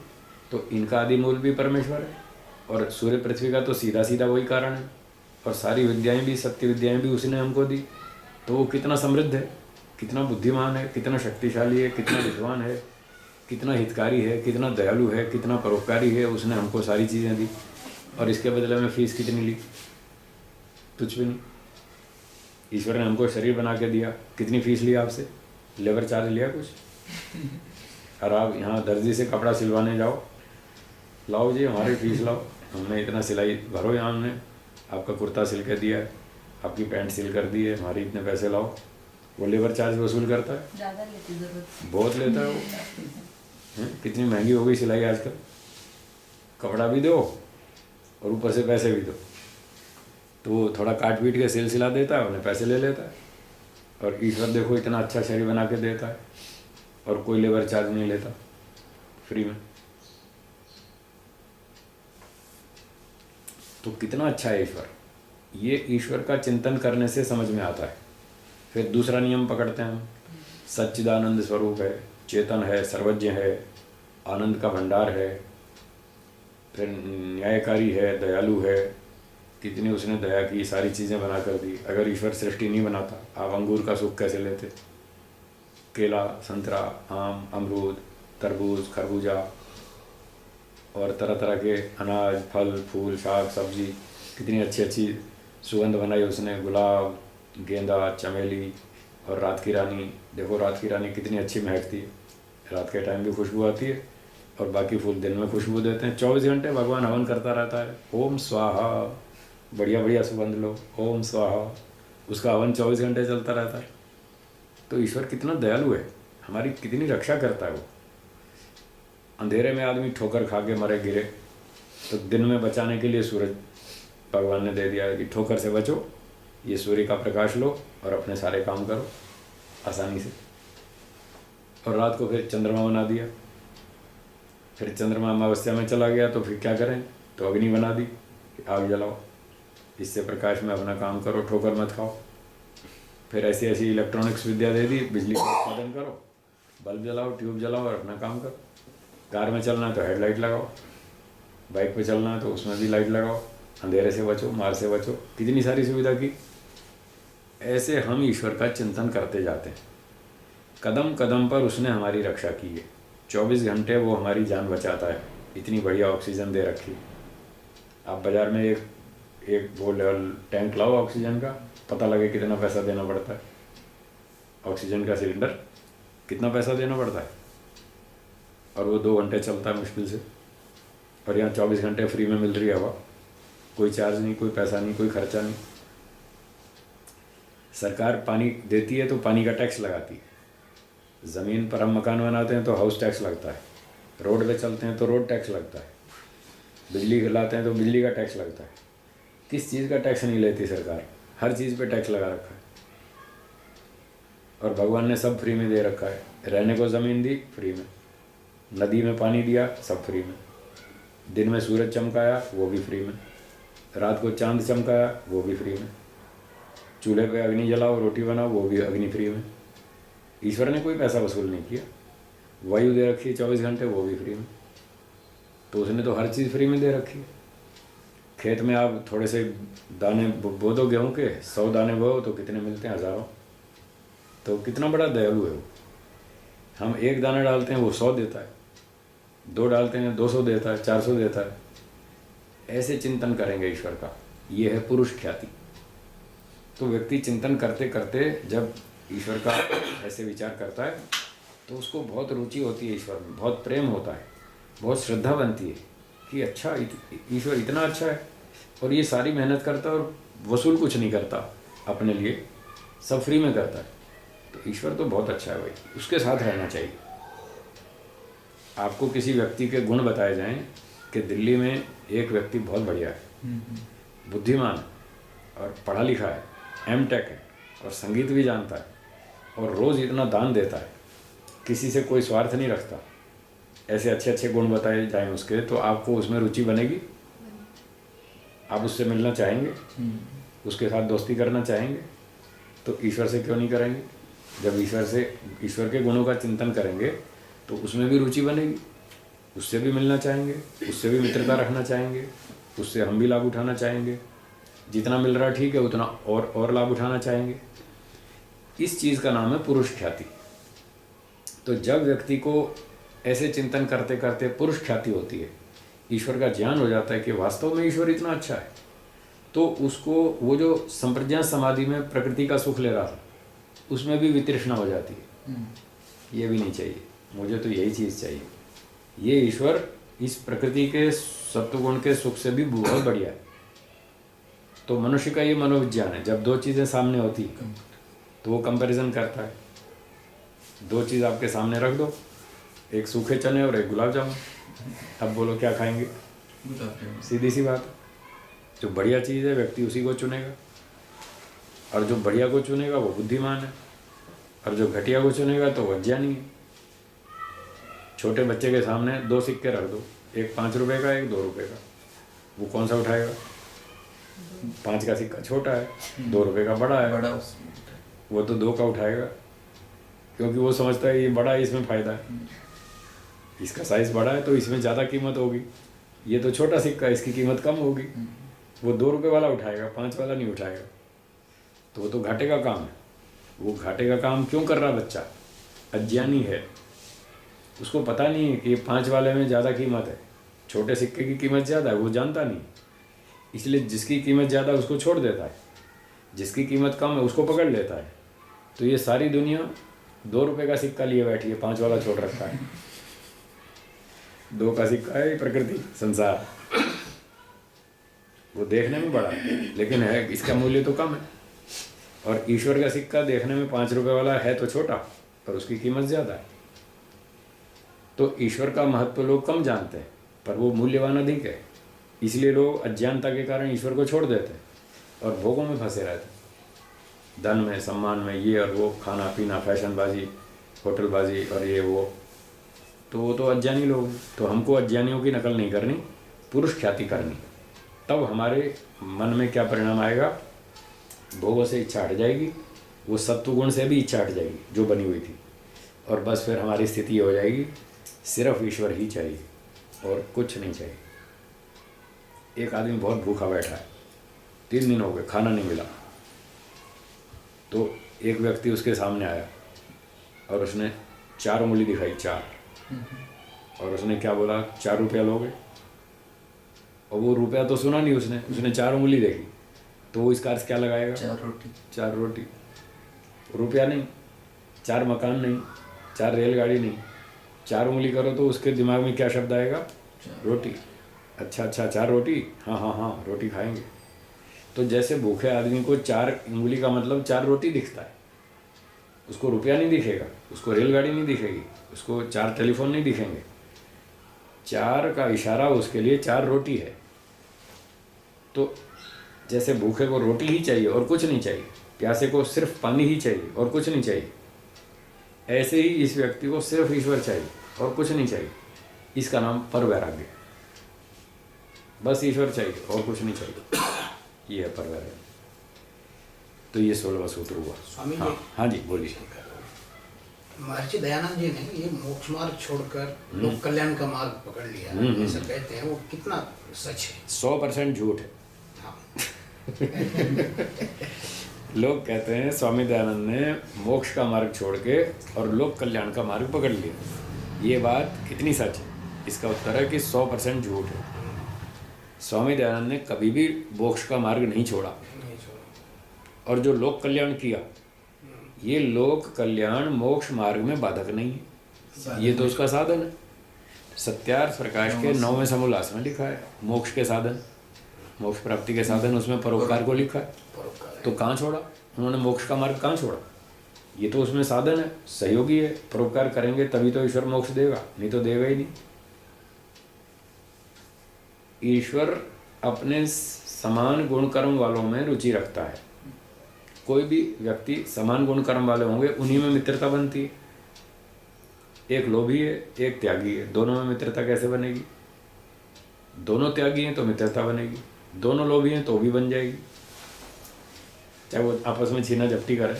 तो इनका आदि मूल भी परमेश्वर है, और सूर्य पृथ्वी का तो सीधा सीधा वही कारण है, और सारी विद्याएं भी, सत्य विद्याएं भी उसने हमको दी। तो वो कितना समृद्ध है, कितना बुद्धिमान है, कितना शक्तिशाली है, कितना विद्वान है, कितना हितकारी है, कितना दयालु है, कितना परोपकारी है, उसने हमको सारी चीज़ें दी। और इसके बदले में फीस कितनी ली? कुछ भी नहीं। ईश्वर ने हमको शरीर बना के दिया, कितनी फीस लिया आपसे? लेबर चार्ज लिया कुछ? और आप यहाँ दर्जी से कपड़ा सिलवाने जाओ, लाओ जी हमारी फीस लाओ, हमने इतना सिलाई भरो, यहाँ हमने आपका कुर्ता सिल के दिया है, आपकी पैंट सिल कर दी है, हमारी इतने पैसे लाओ। वो लेबर चार्ज वसूल करता है, ज़्यादा लेती ज़रूरत। बहुत लेता है वो। कितनी महंगी हो गई सिलाई आजकल, कपड़ा भी दो और ऊपर से पैसे भी दो। तो वो थोड़ा काट पीट के सिला देता है, उन्हें पैसे ले लेता है। और ईश्वर देखो इतना अच्छा शरीर बना के देता है और कोई लेबर चार्ज नहीं लेता, फ्री में। तो कितना अच्छा है ईश्वर। ये ईश्वर का चिंतन करने से समझ में आता है। फिर दूसरा नियम पकड़ते हैं हम, सच्चिदानंद स्वरूप है, चेतन है, सर्वज्ञ है, आनंद का भंडार है, फिर न्यायकारी है, दयालु है, कितनी उसने दया की, सारी चीज़ें बना कर दी। अगर ईश्वर सृष्टि नहीं बनाता, आप अंगूर का सुख कैसे लेते? केला, संतरा, आम, अमरूद, तरबूज, खरबूजा और तरह तरह के अनाज, फल, फूल, शाक, सब्जी, कितनी अच्छी अच्छी सुगंध बनाई उसने, गुलाब, गेंदा, चमेली और रात की रानी। देखो रात की रानी कितनी अच्छी महकती है, रात के टाइम भी खुशबू आती है और बाकी फूल दिन में खुशबू देते हैं। 24 घंटे भगवान हवन करता रहता है, ओम स्वाहा, बढ़िया बढ़िया सुगंध लो, ओम स्वाहा, उसका हवन 24 घंटे चलता रहता है। तो ईश्वर कितना दयालु है, हमारी कितनी रक्षा करता है वो। अंधेरे में आदमी ठोकर खा के मरे गिरे तो दिन में बचाने के लिए सूरज भगवान ने दे दिया है कि ठोकर से बचो, ये सूर्य का प्रकाश लो और अपने सारे काम करो आसानी से। और रात को फिर चंद्रमा बना दिया, फिर चंद्रमा अमावस्या में चला गया तो फिर क्या करें, तो अग्नि बना दी कि आग जलाओ, इससे प्रकाश में अपना काम करो, ठोकर मत खाओ। फिर ऐसी ऐसी इलेक्ट्रॉनिक्स विद्या दे दी, बिजली का उत्पादन करो, बल्ब जलाओ, ट्यूब जलाओ और अपना काम करो। कार में चलना है तो हेडलाइट लगाओ, बाइक पे चलना है तो उसमें भी लाइट लगाओ, अंधेरे से बचो, मार से बचो, कितनी सारी सुविधा की। ऐसे हम ईश्वर का चिंतन करते जाते हैं, कदम कदम पर उसने हमारी रक्षा की है। 24 घंटे वो हमारी जान बचाता है, इतनी बढ़िया ऑक्सीजन दे रखी। आप बाज़ार में एक वो लेवल टैंक लाओ ऑक्सीजन का, पता लगे कितना पैसा देना पड़ता है। ऑक्सीजन का सिलेंडर कितना पैसा देना पड़ता है, और वो 2 घंटे चलता है मुश्किल से। और यहाँ 24 घंटे फ्री में मिल रही है हवा, कोई चार्ज नहीं, कोई पैसा नहीं, कोई खर्चा नहीं। सरकार पानी देती है तो पानी का टैक्स लगाती है, ज़मीन पर हम मकान बनाते हैं तो हाउस टैक्स लगता है, रोड पे चलते हैं तो रोड टैक्स लगता है, बिजली खिलाते हैं तो बिजली का टैक्स लगता है। किस चीज़ का टैक्स नहीं लेती सरकार, हर चीज़ पे टैक्स लगा रखा है। और भगवान ने सब फ्री में दे रखा है, रहने को ज़मीन दी फ्री में, नदी में पानी दिया सब फ्री में, दिन में सूरज चमकाया वो भी फ्री में, रात को चांद चमकाया वो भी फ्री में, चूल्हे पे अग्नि जलाओ, रोटी बनाओ, वो भी अग्नि फ्री में। ईश्वर ने कोई पैसा वसूल नहीं किया। वायु दे रखी है 24 घंटे, वो भी फ्री में। तो उसने तो हर चीज़ फ्री में दे रखी है। खेत में आप थोड़े से दाने बो दो गेहूँ के, 100 दाने बो तो कितने मिलते हैं, हज़ारों। तो कितना बड़ा दयालु है वो। हम 1 दाना डालते हैं वो 100 देता है, 2 डालते हैं 200 देता है, 400 देता है। ऐसे चिंतन करेंगे ईश्वर का, ये है पुरुष ख्याति। तो व्यक्ति चिंतन करते करते जब ईश्वर का ऐसे विचार करता है तो उसको बहुत रुचि होती है ईश्वर में, बहुत प्रेम होता है, बहुत श्रद्धा बनती है कि अच्छा ईश्वर इतना अच्छा है और ये सारी मेहनत करता है और वसूल कुछ नहीं करता अपने लिए, सब फ्री में करता है। तो ईश्वर तो बहुत अच्छा है भाई, उसके साथ रहना चाहिए। आपको किसी व्यक्ति के गुण बताए जाएं कि दिल्ली में एक व्यक्ति बहुत बढ़िया है, बुद्धिमान है और पढ़ा लिखा है, M.Tech है और संगीत भी जानता है और रोज़ इतना दान देता है, किसी से कोई स्वार्थ नहीं रखता, ऐसे अच्छे अच्छे गुण बताए जाएं उसके, तो आपको उसमें रुचि बनेगी, आप उससे मिलना चाहेंगे, उसके साथ दोस्ती करना चाहेंगे। तो ईश्वर से क्यों नहीं करेंगे? जब ईश्वर के गुणों का चिंतन करेंगे तो उसमें भी रुचि बनेगी, उससे भी मिलना चाहेंगे, उससे भी मित्रता रखना चाहेंगे, उससे हम भी लाभ उठाना चाहेंगे, जितना मिल रहा ठीक है उतना और लाभ उठाना चाहेंगे। इस चीज़ का नाम है पुरुष ख्याति। तो जब व्यक्ति को ऐसे चिंतन करते करते पुरुष ख्याति होती है, ईश्वर का ज्ञान हो जाता है कि वास्तव में ईश्वर इतना अच्छा है, तो उसको वो जो संप्रज्ञा समाधि में प्रकृति का सुख ले रहा था उसमें भी वितृष्णा हो जाती है। ये भी नहीं चाहिए, मुझे तो यही चीज़ चाहिए। ये ईश्वर इस प्रकृति के सत्वगुण के सुख से भी बहुत बढ़िया है। तो मनुष्य का ये मनोविज्ञान है, जब 2 चीज़ें सामने होती तो वो कंपैरिजन करता है। 2 चीज़ आपके सामने रख दो, एक सूखे चने और एक गुलाब जामुन, अब बोलो क्या खाएंगे? सीधी सी बात है। जो बढ़िया चीज़ है व्यक्ति उसी को चुनेगा, और जो बढ़िया को चुनेगा वो बुद्धिमान है, और जो घटिया को चुनेगा तो वो अज्ञानी है। छोटे बच्चे के सामने 2 सिक्के रख दो, एक 5 रुपये का, एक 2 रुपये का, वो कौन सा उठाएगा? 5 का सिक्का छोटा है, 2 रुपये का बड़ा है, बड़ा वो तो 2 का उठाएगा, क्योंकि वो समझता है ये बड़ा है, इसमें फ़ायदा है, इसका साइज़ बड़ा है तो इसमें ज़्यादा कीमत होगी, ये तो छोटा सिक्का है इसकी कीमत कम होगी। वो 2 रुपये वाला उठाएगा, 5 वाला नहीं उठाएगा। तो वो तो घाटे का काम है। वो घाटे का काम क्यों कर रहा बच्चा? अज्ञानी है, उसको पता नहीं है कि 5 वाले में ज़्यादा कीमत है छोटे सिक्के की कीमत ज़्यादा है, वो जानता नहीं, इसलिए जिसकी कीमत ज़्यादा है उसको छोड़ देता है, जिसकी कीमत कम है उसको पकड़ लेता है। तो ये सारी दुनिया 2 रुपए का सिक्का लिए बैठी है, 5 वाला छोड़ रखा है। 2 का सिक्का है प्रकृति संसार, वो देखने में बड़ा है लेकिन है इसका मूल्य तो कम है। और ईश्वर का सिक्का देखने में 5 रुपए वाला है तो छोटा, पर उसकी कीमत ज़्यादा है। तो ईश्वर का महत्व लोग कम जानते हैं, पर वो मूल्यवान अधिक है, इसलिए लोग अज्ञानता के कारण ईश्वर को छोड़ देते हैं और भोगों में फंसे रहते हैं, धन में, सम्मान में, ये और वो, खाना पीना, फैशनबाजी, होटलबाजी और ये वो। तो वो तो अज्ञानी लोग हैं। तो हमको अज्ञानियों की नकल नहीं करनी, पुरुष ख्याति करनी। तब हमारे मन में क्या परिणाम आएगा, भोगों से इच्छा हट जाएगी, वो सत्वगुण से भी इच्छा हट जाएगी जो बनी हुई थी, और बस फिर हमारी स्थिति हो जाएगी सिर्फ ईश्वर ही चाहिए और कुछ नहीं चाहिए। एक आदमी बहुत भूखा बैठा है, 3 दिन हो गए, खाना नहीं मिला। तो एक व्यक्ति उसके सामने आया और उसने 4 उंगली दिखाई, 4, और उसने क्या बोला, 4 रुपया लोगे? और वो रुपया तो सुना नहीं उसने 4 उंगली देखी, तो वो इसका अर्थ क्या लगाएगा, 4 रोटी। रुपया नहीं, 4 मकान नहीं, 4 रेलगाड़ी नहीं, 4 उंगली करो तो उसके दिमाग में क्या शब्द आएगा, रोटी। अच्छा 4 रोटी, हाँ रोटी खाएंगे। तो जैसे भूखे आदमी को 4 उंगली का मतलब 4 रोटी दिखता है, उसको रुपया नहीं दिखेगा, उसको रेलगाड़ी नहीं दिखेगी, उसको 4 टेलीफोन नहीं दिखेंगे। 4 का इशारा उसके लिए 4 रोटी है। तो जैसे भूखे को रोटी ही चाहिए और कुछ नहीं चाहिए, प्यासे को सिर्फ पानी ही चाहिए और कुछ नहीं चाहिए, ऐसे ही इस व्यक्ति को सिर्फ ईश्वर चाहिए और कुछ नहीं चाहिए। इसका नाम पर वैराग्य। बस ईश्वर चाहिए और कुछ नहीं चाहिए, ये है पर वैराग्य। तो ये 16वां सूत्र हुआ। स्वामी हाँ, जी, हाँ जी बोलिए। महर्षि दयानंद जी ने ये मोक्ष मार्ग छोड़कर लोक कल्याण का मार्ग पकड़ लिया, ऐसा कहते हैं, वो कितना सच है? 100% झूठ है। हाँ। लोग कहते हैं स्वामी दयानंद ने मोक्ष का मार्ग छोड़ के और लोक कल्याण का मार्ग पकड़ लिया। ये बात कितनी सच है? इसका उत्तर है कि 100% झूठ है। स्वामी दयानंद ने कभी भी मोक्ष का मार्ग नहीं छोड़ा, और जो लोक कल्याण किया, ये लोक कल्याण मोक्ष मार्ग में बाधक नहीं है, ये तो उसका साधन है। सत्यार्थ प्रकाश के 9वें समोल्लास में लिखा है मोक्ष के साधन, मोक्ष प्राप्ति के साधन, उसमें परोपकार को लिखा है। तो कहाँ छोड़ा उन्होंने मोक्ष का मार्ग, कहाँ छोड़ा? ये तो उसमें साधन है, सहयोगी है। परोपकार करेंगे तभी तो ईश्वर मोक्ष देगा, नहीं तो देगा ही नहीं। ईश्वर अपने समान गुण कर्म वालों में रुचि रखता है। कोई भी व्यक्ति समान गुण कर्म वाले होंगे, उन्हीं में मित्रता बनती है। एक लोभी है, एक त्यागी है, दोनों में मित्रता कैसे बनेगी? दोनों त्यागी हैं तो मित्रता बनेगी, दोनों लोभी हैं तो भी बन जाएगी। चाहे वो आपस में छीना झपटी करें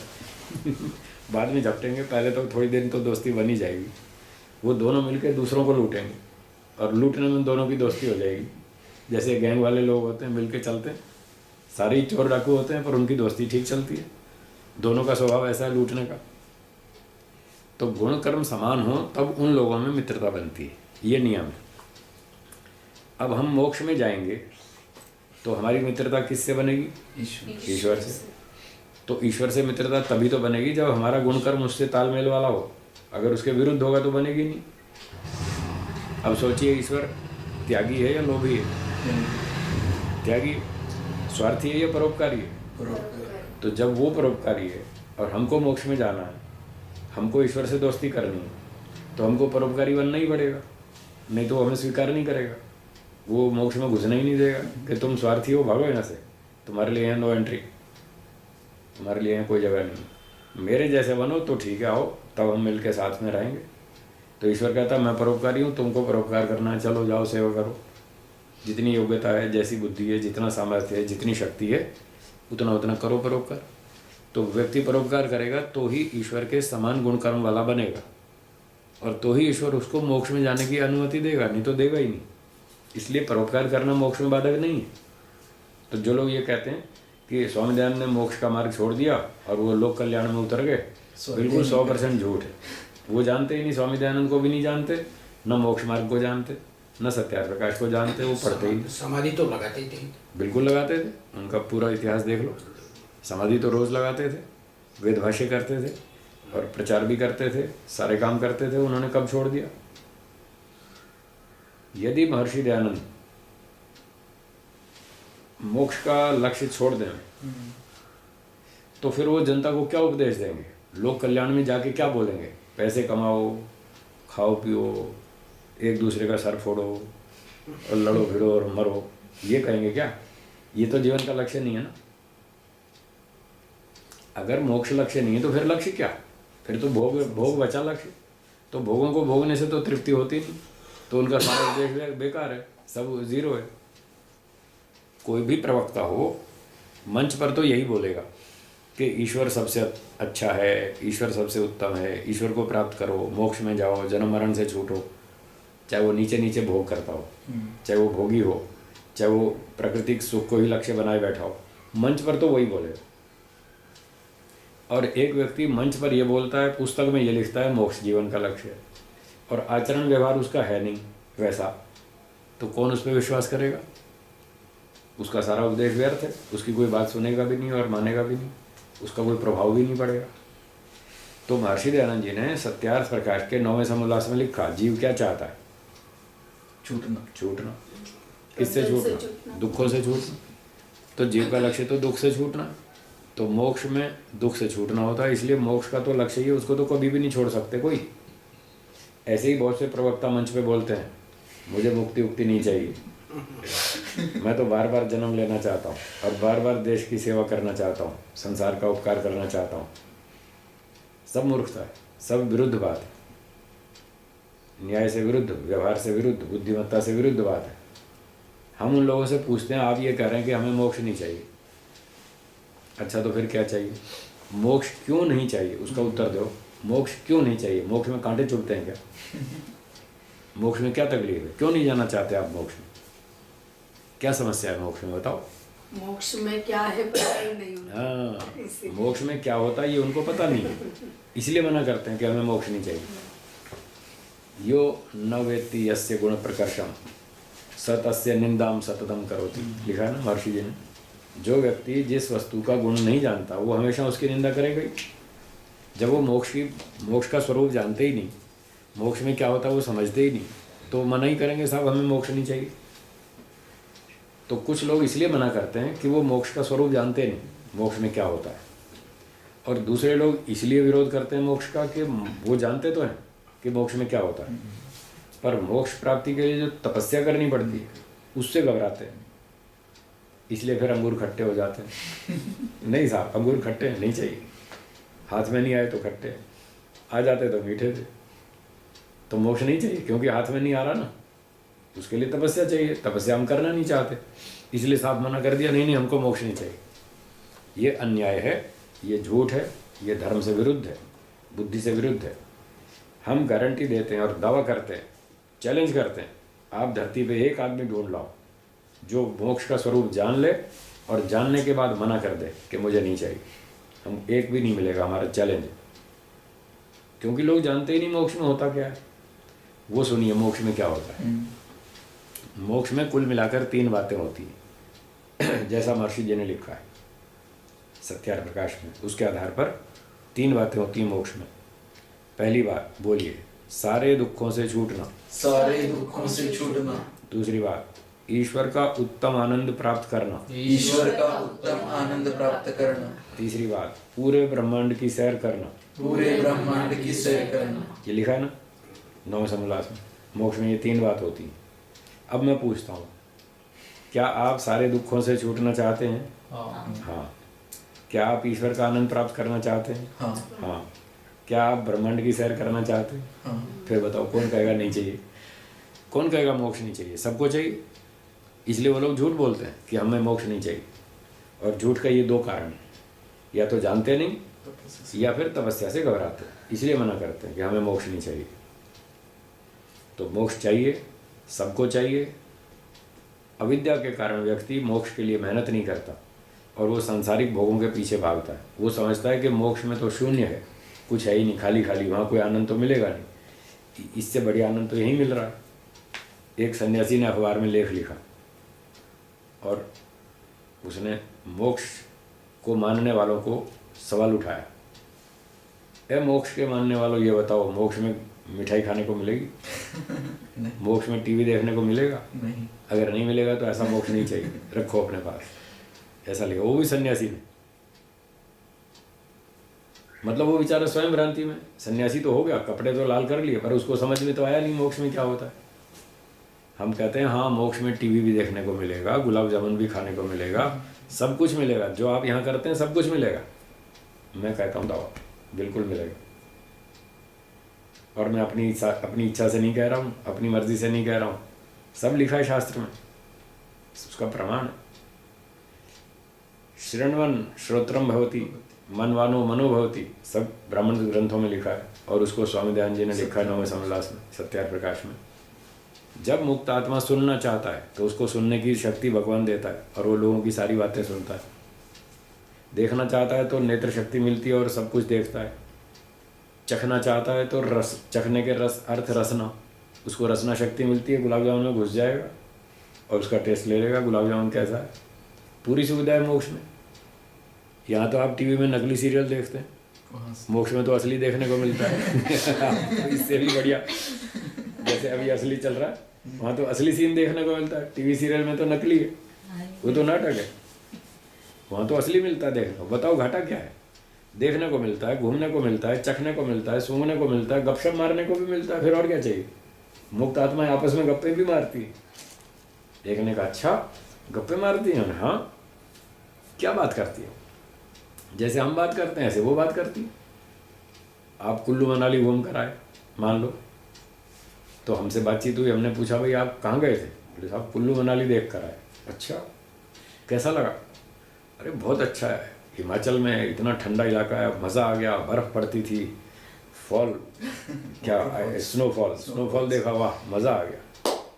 बाद में झपटेंगे, पहले तो थोड़ी देर तो दोस्ती बनी जाएगी। वो दोनों मिलकर दूसरों को लूटेंगे और लूटने में दोनों की दोस्ती हो जाएगी। जैसे गैंग वाले लोग होते हैं, मिलके चलते हैं, सारे ही चोर डाकू होते हैं, पर उनकी दोस्ती ठीक चलती है। दोनों का स्वभाव ऐसा है लूटने का। तो गुण कर्म समान हो तब उन लोगों में मित्रता बनती है, ये नियम है। अब हम मोक्ष में जाएंगे तो हमारी मित्रता किससे बनेगी? ईश्वर से। तो ईश्वर से मित्रता तभी तो बनेगी जब हमारा गुण कर्म उससे तालमेल वाला हो। अगर उसके विरुद्ध होगा तो बनेगी नहीं। अब सोचिए, ईश्वर त्यागी है या लोभी है? त्यागी। स्वार्थी है या परोपकारी है? तो जब वो परोपकारी है और हमको मोक्ष में जाना है, हमको ईश्वर से दोस्ती करनी है, तो हमको परोपकारी बनना ही पड़ेगा, नहीं तो वो हमें स्वीकार नहीं करेगा। वो मोक्ष में घुसना ही नहीं देगा कि तुम स्वार्थी हो, भागो यहाँ से, तुम्हारे लिए यहाँ नो एंट्री, तुम्हारे लिए यहाँ कोई जगह नहीं। मेरे जैसे बनो तो ठीक है, आओ, तब हम मिल के साथ में रहेंगे। तो ईश्वर कहता मैं परोपकारी हूँ, तुमको परोपकार करना है, चलो जाओ सेवा करो। जितनी योग्यता है, जैसी बुद्धि है, जितना सामर्थ्य है, जितनी शक्ति है, उतना उतना करो परोपकार। तो व्यक्ति परोपकार करेगा तो ही ईश्वर के समान गुण कर्म वाला बनेगा, और तो ही ईश्वर उसको मोक्ष में जाने की अनुमति देगा, नहीं तो देगा ही नहीं। इसलिए परोपकार करना मोक्ष में बाधक नहीं है। तो जो लोग ये कहते हैं कि स्वामी दयानंद ने मोक्ष का मार्ग छोड़ दिया और वो लोक कल्याण में उतर गए, बिल्कुल 100% झूठ है। वो जानते ही नहीं, स्वामी दयानंद को भी नहीं जानते, न मोक्ष मार्ग को जानते। न सत्यार्थ प्रकाश को जानते, वो पढ़ते ही नहीं। समाधि तो लगाते ही थे। बिल्कुल लगाते थे, उनका पूरा इतिहास देख लो। समाधि तो रोज़ लगाते थे, वेद भाष्य करते थे और प्रचार भी करते थे, सारे काम करते थे। उन्होंने कब छोड़ दिया? यदि महर्षि दयानंद मोक्ष का लक्ष्य छोड़ दें तो फिर वो जनता को क्या उपदेश देंगे? लोक कल्याण में जाके क्या बोलेंगे? पैसे कमाओ, खाओ पियो, एक दूसरे का सर फोड़ो और लड़ो भिड़ो और मरो, ये कहेंगे क्या? ये तो जीवन का लक्ष्य नहीं है ना। अगर मोक्ष लक्ष्य नहीं है तो फिर लक्ष्य क्या? फिर तो भोग बचा लक्ष्य। तो भोगों को भोगने से तो तृप्ति होती नहीं, तो उनका सारा उद्देश्य बेकार है, सब जीरो है। कोई भी प्रवक्ता हो मंच पर तो यही बोलेगा कि ईश्वर सबसे अच्छा है, ईश्वर सबसे उत्तम है, ईश्वर को प्राप्त करो, मोक्ष में जाओ, जन्म मरण से छूटो। चाहे वो नीचे नीचे भोग करता हो, चाहे वो भोगी हो, चाहे वो प्राकृतिक सुख को ही लक्ष्य बनाए बैठा हो, मंच पर तो वही बोलेगा। और एक व्यक्ति मंच पर ये बोलता है, पुस्तक में ये लिखता है मोक्ष जीवन का लक्ष्य है, और आचरण व्यवहार उसका है नहीं वैसा, तो कौन उस पर विश्वास करेगा? उसका सारा उपदेश व्यर्थ है, उसकी कोई बात सुनेगा भी नहीं और मानेगा भी नहीं, उसका कोई प्रभाव भी नहीं पड़ेगा। तो महर्षि दयानंद जी ने सत्यार्थ प्रकाश के 9वें समोल्लास में लिखा, जीव क्या चाहता है? छूटना। किससे छूटना? दुखों से छूटना। तो जीव का लक्ष्य तो दुख से छूटना, तो मोक्ष में दुख से छूटना होता है, इसलिए मोक्ष का तो लक्ष्य ही है, उसको तो कभी भी नहीं छोड़ सकते कोई। ऐसे ही बहुत से प्रवक्ता मंच पे बोलते हैं, मुझे मुक्ति उक्ति नहीं चाहिए, मैं तो बार बार जन्म लेना चाहता हूँ और बार बार देश की सेवा करना चाहता हूँ, संसार का उपकार करना चाहता हूँ। सब मूर्खता है, सब विरुद्ध बात है, न्याय से विरुद्ध, व्यवहार से विरुद्ध, बुद्धिमत्ता से विरुद्ध बात है। हम उन लोगों से पूछते हैं, आप ये कह रहे हैं कि हमें मोक्ष नहीं चाहिए, अच्छा तो फिर क्या चाहिए? मोक्ष क्यों नहीं चाहिए उसका उत्तर दो। मोक्ष क्यों नहीं चाहिए? मोक्ष में कांटे चुभते हैं क्या? मोक्ष में क्या तकलीफ है? क्यों नहीं जाना चाहते आप मोक्ष में? क्या समस्या है मोक्ष में, बताओ। मोक्ष में क्या है पता ही नहीं उनको। हाँ, मोक्ष में क्या होता है ये उनको पता नहीं है, इसलिए मना करते हैं कि हमें मोक्ष नहीं चाहिए। यो न वेत्ति यस्य गुण प्रकर्षम स तस्य निंदाम सततम करोति, लिखा है ना महर्षि जी ने। जो व्यक्ति जिस वस्तु का गुण नहीं जानता वो हमेशा उसकी निंदा करेगा ही। जब वो मोक्ष का स्वरूप जानते ही नहीं, मोक्ष में क्या होता है वो समझते ही नहीं, तो मना ही करेंगे, साहब हमें मोक्ष नहीं चाहिए। तो कुछ लोग इसलिए मना करते हैं कि वो मोक्ष का स्वरूप जानते नहीं, मोक्ष में क्या होता है, और दूसरे लोग इसलिए विरोध करते हैं मोक्ष का कि वो जानते तो हैं कि मोक्ष में क्या होता है, पर मोक्ष प्राप्ति के लिए जो तपस्या करनी पड़ती है उससे घबराते हैं, इसलिए फिर अंगूर खट्टे हो जाते हैं। नहीं साहब, अंगूर खट्टे नहीं चाहिए, हाथ में नहीं आए तो खट्टे, आ जाते तो मीठे थे। तो मोक्ष नहीं चाहिए क्योंकि हाथ में नहीं आ रहा ना, उसके लिए तपस्या चाहिए, तपस्या हम करना नहीं चाहते, इसलिए साफ मना कर दिया, नहीं हमको मोक्ष नहीं चाहिए। ये अन्याय है, ये झूठ है, ये धर्म से विरुद्ध है, बुद्धि से विरुद्ध है। हम गारंटी देते हैं और दावा करते हैं, चैलेंज करते हैं, आप धरती पे एक आदमी ढूंढ लाओ जो मोक्ष का स्वरूप जान ले और जानने के बाद मना कर दे कि मुझे नहीं चाहिए, हम एक भी नहीं मिलेगा, हमारा चैलेंज है। क्योंकि लोग जानते ही नहीं मोक्ष में होता क्या है। वो सुनिए मोक्ष में क्या होता है। मोक्ष में कुल मिलाकर 3 बातें होती हैं, जैसा महर्षि जी ने लिखा है सत्यार्थ प्रकाश में, उसके आधार पर 3 बातें होती हैं मोक्ष में। पहली बात बोलिए, सारे दुखों से छूटना। सारे दुखों से छूटना। दूसरी बात, ईश्वर का उत्तम आनंद प्राप्त करना। ईश्वर का उत्तम आनंद प्राप्त करना। तीसरी बात, पूरे ब्रह्मांड की सैर करना। पूरे ब्रह्मांड की सैर करना। ये लिखा है ना 9वें समोल्लास में। मोक्ष में ये 3 बात होती हैं। अब मैं पूछता हूँ, क्या आप सारे दुखों से छूटना चाहते हैं? हाँ। क्या आप ईश्वर का आनंद प्राप्त करना चाहते हैं? हाँ। क्या आप ब्रह्मांड की सैर करना चाहते हैं? हाँ। फिर बताओ कौन कहेगा नहीं चाहिए? कौन कहेगा मोक्ष नहीं चाहिए? सबको चाहिए। इसलिए वो लोग झूठ बोलते हैं कि हमें मोक्ष नहीं चाहिए। और झूठ का ये 2 कारण हैं, या तो जानते नहीं या फिर तपस्या से घबराते, इसलिए मना करते हैं कि हमें मोक्ष नहीं चाहिए। तो मोक्ष चाहिए, सबको चाहिए। अविद्या के कारण व्यक्ति मोक्ष के लिए मेहनत नहीं करता और वो सांसारिक भोगों के पीछे भागता है। वो समझता है कि मोक्ष में तो शून्य है, कुछ है ही नहीं, खाली खाली, वहाँ कोई आनंद तो मिलेगा नहीं, इससे बढ़िया आनंद तो यहीं मिल रहा है। एक सन्यासी ने अखबार में लेख लिखा और उसने मोक्ष को मानने वालों को सवाल उठाया, ए मोक्ष के मानने वालों ये बताओ, मोक्ष में मिठाई खाने को मिलेगी? नहीं। मोक्ष में टीवी देखने को मिलेगा? नहीं। अगर नहीं मिलेगा तो ऐसा मोक्ष नहीं चाहिए, रखो अपने पास, ऐसा लिखा। वो भी सन्यासी ने, मतलब वो बेचारा स्वयं भ्रांति में, सन्यासी तो हो गया, कपड़े तो लाल कर लिए, पर उसको समझ में तो आया नहीं मोक्ष में क्या होता है। हम कहते हैं हाँ मोक्ष में टीवी भी देखने को मिलेगा, गुलाब जामुन भी खाने को मिलेगा, सब कुछ मिलेगा, जो आप यहाँ करते हैं सब कुछ मिलेगा। मैं कहता हूँ दावा बिल्कुल मिलेगा। और मैं अपनी इच्छा से नहीं कह रहा हूँ, अपनी मर्जी से नहीं कह रहा हूँ, सब लिखा है शास्त्र में, उसका प्रमाण है। शृण्वन् श्रोत्रम भवति मनवानो मनो भवति, सब ब्राह्मण ग्रंथों में लिखा है। और उसको स्वामी दयानंद जी ने लिखा है नौवें समविलास में, सत्यार्थ प्रकाश में। जब मुक्त आत्मा सुनना चाहता है तो उसको सुनने की शक्ति भगवान देता है और वो लोगों की सारी बातें सुनता है। देखना चाहता है तो नेत्र शक्ति मिलती है और सब कुछ देखता है। चखना चाहता है तो रस, चखने के रस अर्थ रसना, उसको रसना शक्ति मिलती है, गुलाब जामुन में घुस जाएगा और उसका टेस्ट ले लेगा, गुलाब जामुन कैसा है। पूरी सुविधा है मोक्ष में। यहाँ तो आप टीवी में नकली सीरियल देखते हैं, मोक्ष में तो असली देखने को मिलता है। इससे भी बढ़िया, जैसे अभी असली चल रहा है, वहाँ तो असली सीन देखने को मिलता है। टीवी सीरियल में तो नकली है, वो तो नाटक है। वहाँ तो असली मिलता है देखने को। बताओ घाटा क्या है? देखने को मिलता है, घूमने को मिलता है, चखने को मिलता है, सूंघने को मिलता है, गपशप मारने को भी मिलता है, फिर और क्या चाहिए? मुक्त आत्माएं आपस में गप्पे भी मारती है। देखने का अच्छा गप्पे मारती हैं, हाँ क्या बात करती है? जैसे हम बात करते हैं ऐसे वो बात करती है। आप कुल्लू मनाली घूम कर आए मान लो, तो हमसे बातचीत हुई, हमने पूछा भाई आप कहाँ गए थे? बोले साहब कुल्लू मनाली देख कर आए। अच्छा कैसा लगा? अरे बहुत अच्छा है, हिमाचल में इतना ठंडा इलाका है, मज़ा आ गया, बर्फ़ पड़ती थी, फॉल क्या स्नोफॉल देखा, वाह मज़ा आ गया।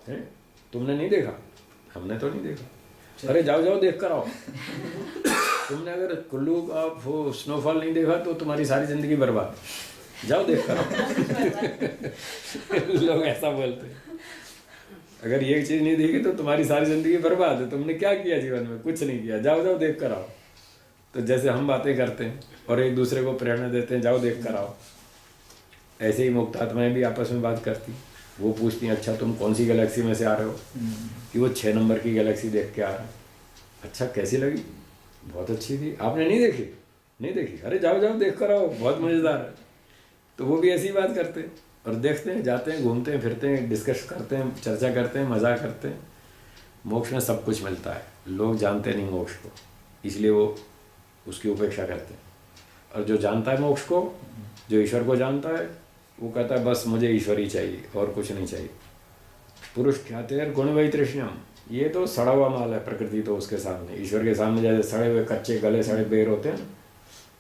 है तुमने नहीं देखा? हमने तो नहीं देखा। अरे जाओ जाओ देख कर आओ। तुमने अगर कुल्लू का वो स्नोफॉल नहीं देखा तो तुम्हारी सारी ज़िंदगी बर्बाद, जाओ देख कर आओ। लोग ऐसा बोलते हैं, अगर ये चीज़ नहीं देखी तो तुम्हारी सारी ज़िंदगी बर्बाद है, तुमने क्या किया जीवन में? कुछ नहीं किया, जाओ जाओ देख कर आओ। तो जैसे हम बातें करते हैं और एक दूसरे को प्रेरणा देते हैं, जाओ देख कर आओ, ऐसे ही मुक्त आत्माएं भी आपस में बात करती। वो पूछती हैं अच्छा तुम कौन सी गैलेक्सी में से आ रहे हो? कि वो 6 नंबर की गैलेक्सी देख के आ रहा है। अच्छा कैसी लगी? बहुत अच्छी थी। आपने नहीं देखी? नहीं देखी? अरे जाओ जाओ देख कर आओ, बहुत मज़ेदार है। तो वो भी ऐसी ही बात करते हैं और देखते हैं, जाते हैं, घूमते हैं, फिरते हैं, डिस्कस करते हैं, चर्चा करते हैं, मज़ा करते हैं। मोक्ष में सब कुछ मिलता है, लोग जानते नहीं मोक्ष को, इसलिए वो उसकी उपेक्षा करते हैं। और जो जानता है मोक्ष को, जो ईश्वर को जानता है, वो कहता है बस मुझे ईश्वर ही चाहिए और कुछ नहीं चाहिए। पुरुष ख्याते हैं गुण वही तृष्णाम, ये तो सड़ा हुआ माल है प्रकृति, तो उसके सामने, ईश्वर के सामने जैसे सड़े हुए कच्चे गले सड़े बेर होते हैं,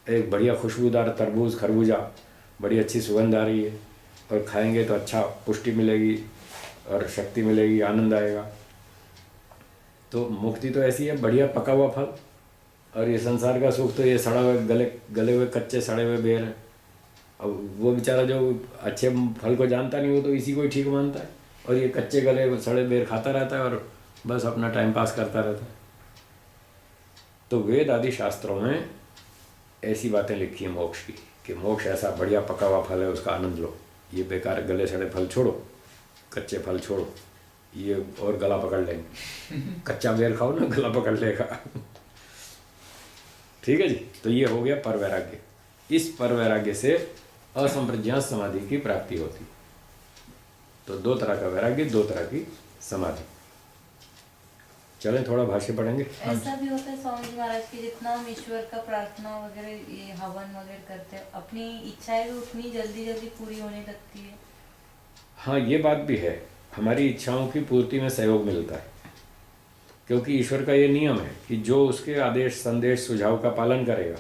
एक बढ़िया खुशबूदार तरबूज खरबूजा, बड़ी अच्छी सुगंध आ रही है और खाएंगे तो अच्छा पुष्टि मिलेगी और शक्ति मिलेगी, आनंद आएगा। तो मुक्ति तो ऐसी है, बढ़िया पका हुआ फल। और ये संसार का सुख तो ये सड़ा हुए गले हुए कच्चे सड़े हुए बेर है। अब वो बेचारा जो अच्छे फल को जानता नहीं, वो तो इसी को ही ठीक मानता है और ये कच्चे गले सड़े बेर खाता रहता है और बस अपना टाइम पास करता रहता है। तो वेद आदि शास्त्रों में ऐसी बातें लिखी हैं मोक्ष की, कि मोक्ष ऐसा बढ़िया पका हुआ फल है, उसका आनंद लो। ये बेकार गले सड़े फल छोड़ो, कच्चे फल छोड़ो, ये और गला पकड़ लेंगे। कच्चा बेर खाओ ना, गला पकड़ लेगा। ठीक है जी। तो ये हो गया पर वैराग्य। इस पर वैराग्य से असंप्रज्ञात समाधि की प्राप्ति होती। तो 2 तरह का वैराग्य, 2 तरह की समाधि। चलें थोड़ा भाष्य पढ़ेंगे। ऐसा भी होता है स्वामी जी महाराज की, जितना हम ईश्वर का प्रार्थना वगैरह ये हवन वगैरह करते हैं, अपनी इच्छाएं भी उतनी जल्दी जल्दी पूरी होने लगती है। हाँ ये बात भी है, हमारी इच्छाओं की पूर्ति में सहयोग मिलता है, क्योंकि ईश्वर का ये नियम है कि जो उसके आदेश संदेश सुझाव का पालन करेगा,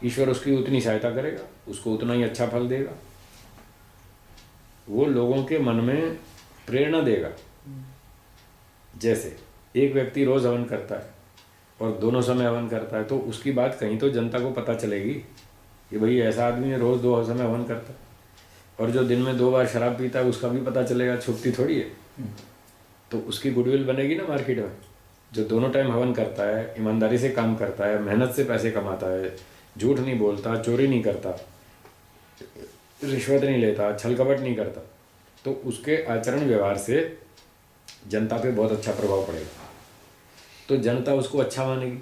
ईश्वर उसकी उतनी सहायता करेगा, उसको उतना ही अच्छा फल देगा। वो लोगों के मन में प्रेरणा देगा। जैसे एक व्यक्ति रोज़ हवन करता है और दोनों समय हवन करता है, तो उसकी बात कहीं तो जनता को पता चलेगी कि भाई ऐसा आदमी है, रोज़ 2 समय हवन करता है। और जो दिन में 2 बार शराब पीता है, उसका भी पता चलेगा, छुपती थोड़ी है। तो उसकी गुडविल बनेगी ना मार्केट में। जो दोनों टाइम हवन करता है, ईमानदारी से काम करता है, मेहनत से पैसे कमाता है, झूठ नहीं बोलता, चोरी नहीं करता, रिश्वत नहीं लेता, छल कपट नहीं करता, तो उसके आचरण व्यवहार से जनता पे बहुत अच्छा प्रभाव पड़ेगा। तो जनता उसको अच्छा मानेगी।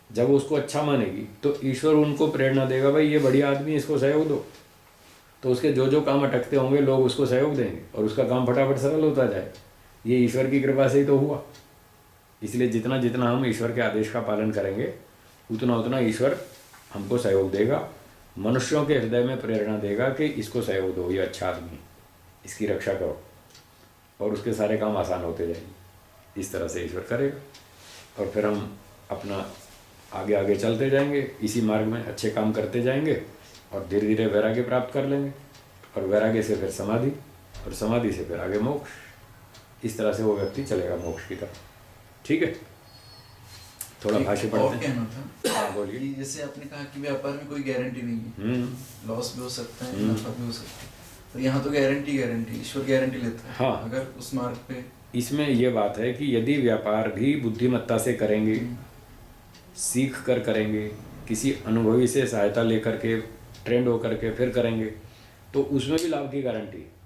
जब वो उसको अच्छा मानेगी तो ईश्वर उनको प्रेरणा देगा, भाई ये बढ़िया आदमी है, इसको सहयोग दो। तो उसके जो जो काम अटकते होंगे लोग उसको सहयोग देंगे और उसका काम फटाफट सरल होता जाए। ये ईश्वर की कृपा से ही तो हुआ। इसलिए जितना जितना हम ईश्वर के आदेश का पालन करेंगे उतना उतना ईश्वर हमको सहयोग देगा, मनुष्यों के हृदय में प्रेरणा देगा कि इसको सहयोग दो, ये अच्छा आदमी है, इसकी रक्षा करो, और उसके सारे काम आसान होते जाएंगे। इस तरह से ईश्वर करेगा और फिर हम अपना आगे आगे चलते जाएंगे, इसी मार्ग में अच्छे काम करते जाएंगे और धीरे धीरे वैराग्य प्राप्त कर लेंगे, और वैराग्य से फिर समाधि, और समाधि से फिर आगे मोक्ष। इस तरह से वो व्यक्ति चलेगा मोक्ष की तरफ। ठीक है, थोड़ा भाष्य और पढ़ते हैं। कहना था हाँ, बोलिए। कि जैसे आपने कहा कि व्यापार में कोई गारंटी नहीं है, लॉस भी हो सकता है, नफा भी हो सकता है, तो यहाँ तो गारंटी ईश्वर गारंटी लेता है। हाँ। अगर उस मार्ग पे इसमें ये बात है कि यदि व्यापार भी बुद्धिमत्ता से करेंगे, सीख कर करेंगे, किसी अनुभवी से सहायता लेकर के, ट्रेंड होकर के फिर करेंगे, तो उसमें भी लाभ की गारंटी है।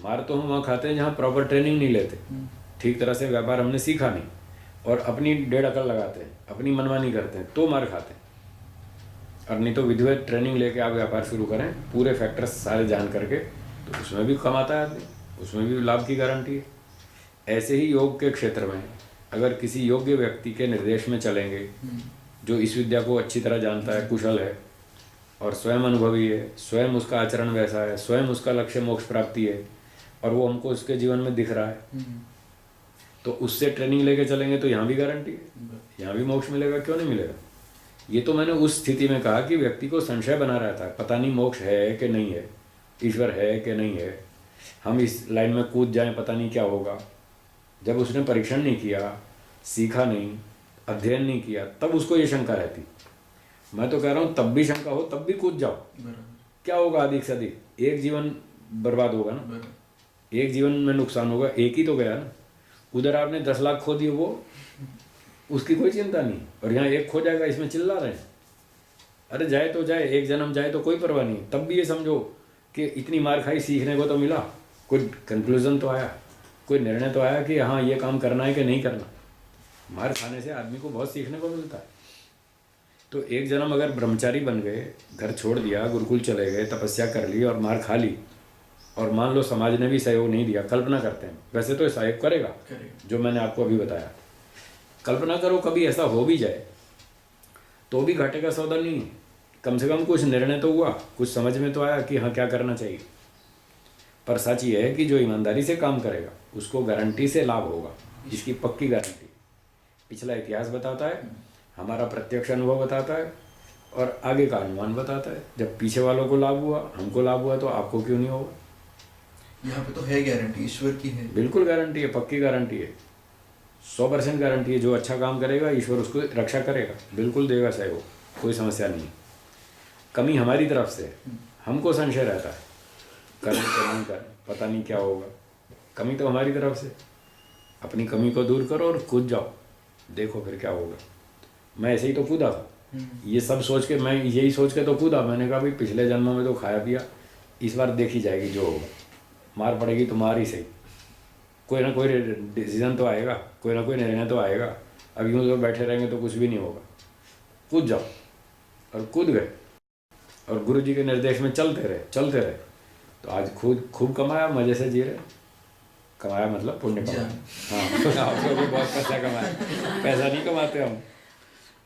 मार तो हम वहाँ खाते हैं जहाँ प्रॉपर ट्रेनिंग नहीं लेते, ठीक तरह से व्यापार हमने सीखा नहीं, और अपनी डेढ़ अकल लगाते हैं, अपनी मनमानी करते हैं, तो मार खाते हैं। और नहीं तो विधिवत ट्रेनिंग लेके आप व्यापार शुरू करें, पूरे फैक्टर्स सारे जान करके, तो उसमें भी कमाता है आदमी, उसमें भी लाभ की गारंटी है। ऐसे ही योग के क्षेत्र में अगर किसी योग्य व्यक्ति के निर्देश में चलेंगे, जो इस विद्या को अच्छी तरह जानता है, कुशल है और स्वयं अनुभवी है, स्वयं उसका आचरण वैसा है, स्वयं उसका लक्ष्य मोक्ष प्राप्ति है, और वो हमको उसके जीवन में दिख रहा है, तो उससे ट्रेनिंग लेके चलेंगे तो यहाँ भी गारंटी है, यहाँ भी मोक्ष मिलेगा। क्यों नहीं मिलेगा? ये तो मैंने उस स्थिति में कहा कि व्यक्ति को संशय बना रहता है, पता नहीं मोक्ष है कि नहीं है, ईश्वर है कि नहीं है, हम इस लाइन में कूद जाएं, पता नहीं क्या होगा। जब उसने परीक्षण नहीं किया, सीखा नहीं, अध्ययन नहीं किया, तब उसको ये शंका रहती। मैं तो कह रहा हूँ तब भी शंका हो तब भी कूद जाओ, क्या होगा? अधिक से अधिक एक जीवन बर्बाद होगा ना, एक जीवन में नुकसान होगा, एक ही तो गया ना। उधर आपने 10 लाख खो दिए, वो उसकी कोई चिंता नहीं, और यहाँ एक खो जाएगा, इसमें चिल्ला रहे हैं। अरे जाए तो जाए, एक जन्म जाए तो कोई परवाह नहीं। तब भी ये समझो कि इतनी मार खाई, सीखने को तो मिला, कोई कंक्लूजन तो आया, कोई निर्णय तो आया कि हाँ ये काम करना है कि नहीं करना। मार खाने से आदमी को बहुत सीखने को मिलता है। तो एक जन्म अगर ब्रह्मचारी बन गए, घर छोड़ दिया, गुरुकुल चले गए, तपस्या कर ली और मार खा ली, और मान लो समाज ने भी सहयोग नहीं दिया, कल्पना करते हैं, वैसे तो सहयोग करेगा, जो मैंने आपको अभी बताया। कल्पना करो कभी ऐसा हो भी जाए तो भी घाटे का सौदा नहीं है, कम से कम कुछ निर्णय तो हुआ, कुछ समझ में तो आया कि हाँ क्या करना चाहिए। पर सच ये है कि जो ईमानदारी से काम करेगा उसको गारंटी से लाभ होगा, इसकी पक्की गारंटी। पिछला इतिहास बताता है, हमारा प्रत्यक्ष अनुभव बताता है, और आगे का अनुमान बताता है। जब पीछे वालों को लाभ हुआ, हमको लाभ हुआ, तो आपको क्यों नहीं होगा? यहाँ पे तो है गारंटी, ईश्वर की है। बिल्कुल गारंटी है, पक्की गारंटी है, 100% गारंटी है। जो अच्छा काम करेगा ईश्वर उसको रक्षा करेगा, बिल्कुल देगा सहयोग, कोई समस्या नहीं। कमी हमारी तरफ से, हमको संशय रहता है, करें तो नहीं करें, पता नहीं क्या होगा। कमी तो हमारी तरफ से। अपनी कमी को दूर करो और कूद जाओ, देखो फिर क्या होगा। मैं ऐसे ही तो कूदा था, ये सब सोच के, मैं यही सोच के तो कूदा। मैंने कहा भाई पिछले जन्म में तो खाया पिया, इस बार देखी जाएगी जो होगा, मार पड़ेगी तो मार ही सही, कोई ना कोई डिसीजन तो आएगा, कोई ना कोई निर्णय तो आएगा। अब यूँ तो बैठे रहेंगे तो कुछ भी नहीं होगा। कूद जाओ, और कूद गए, और गुरु जी के निर्देश में चलते रहे। तो आज खूब कमाया, मज़े से जी रहे। कमाया मतलब पुण्य कमाया। हाँ, आप लोग भी बहुत पैसा कमाया। पैसा नहीं कमाते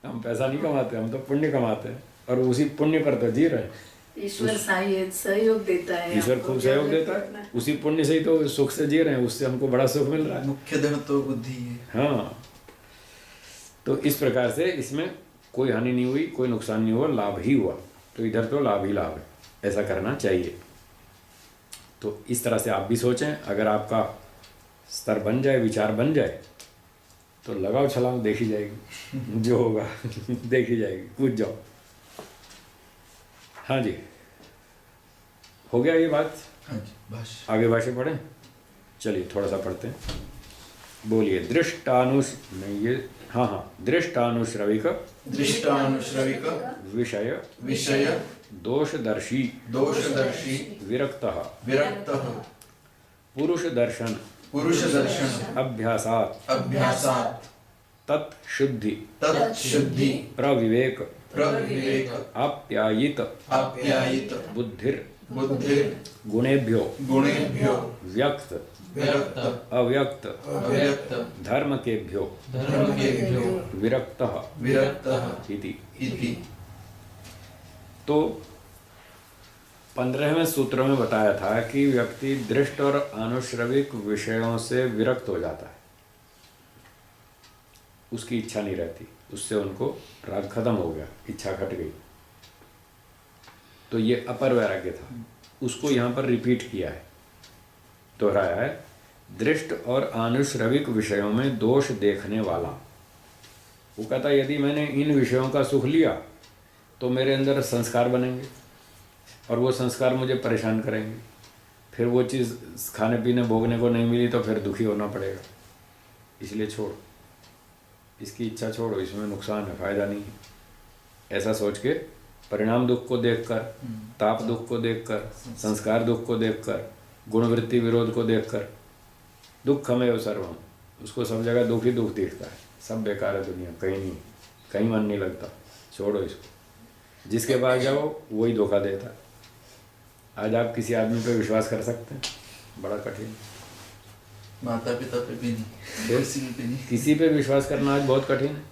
हम पैसा नहीं कमाते, हम तो पुण्य कमाते हैं, और उसी पुण्य पर तो जी रहे हैं। ईश्वर सहयोग देता है, ईश्वर खूब सहयोग देता है, उसी पुण्य से ही तो सुख से जी रहे हैं, उससे हमको बड़ा सुख मिल रहा है। मुख्य धन तो बुद्धि है। हाँ, तो इस प्रकार से इसमें कोई हानि नहीं हुई, कोई नुकसान नहीं हुआ, लाभ ही हुआ। तो इधर तो लाभ ही लाभ है, ऐसा करना चाहिए। तो इस तरह से आप भी सोचें, अगर आपका स्तर बन जाए, विचार बन जाए, तो लगाओ छलांग, देखी जाएगी जो होगा देखी जाएगी, कूद जाओ। हाँ जी, हो गया ये बात। हाँ जी, भाष्य। आगे भाष्य पढ़ें। चलिए थोड़ा सा पढ़ते हैं, बोलिए। दृष्टानुष नहीं, ये हाँ, दृष्टानुश्रविक दृष्टानुश्रविक विषय विषय दोषदर्शी दोषदर्शी विरक्तः विरक्तः पुरुष दर्शन पुरुष दर्शन अभ्यासात् अभ्यासात् तत्शुद्धि तत्शुद्धि प्रविवेक प्रविवेक आप्यायित आप्यायित बुद्धिर बुद्धिर गुणेभ्यो गुणेभ्यो व्यक्त व्यक्त अव्यक्त अव्यक्त धर्म केभ्यो धर्मेभ्यो विरक्तः विरक्तः इति। इति। तो 15वें सूत्र में बताया था कि व्यक्ति दृष्ट और आनुश्रविक विषयों से विरक्त हो जाता है, उसकी इच्छा नहीं रहती, उससे उनको राग खत्म हो गया, इच्छा घट गई। तो ये अपर वैराग्य था, उसको यहाँ पर रिपीट किया है, दोहराया है। दृष्ट और आनुश्रविक विषयों में दोष देखने वाला, वो कहता यदि मैंने इन विषयों का सुख लिया तो मेरे अंदर संस्कार बनेंगे और वो संस्कार मुझे परेशान करेंगे, फिर वो चीज़ खाने पीने भोगने को नहीं मिली तो फिर दुखी होना पड़ेगा, इसलिए छोड़, इसकी इच्छा छोड़ो, इसमें नुकसान है, फायदा नहीं है। ऐसा सोच के परिणाम दुख को देखकर, ताप दुख को देखकर, संस्कार दुख को देखकर, गुणवृत्ति विरोध को देखकर, दुखमेव सर्वम, उसको सब जगह दुख ही दुख दिखता है, सब बेकार है दुनिया, कहीं नहीं, कहीं मन नहीं लगता, छोड़ो इसको। जिसके पास जाओ वही धोखा देता है। आज आप किसी आदमी पे विश्वास कर सकते हैं? बड़ा कठिन। माता पिता पे भी नहीं, किसी पे नहीं। किसी पे विश्वास करना आज बहुत कठिन है।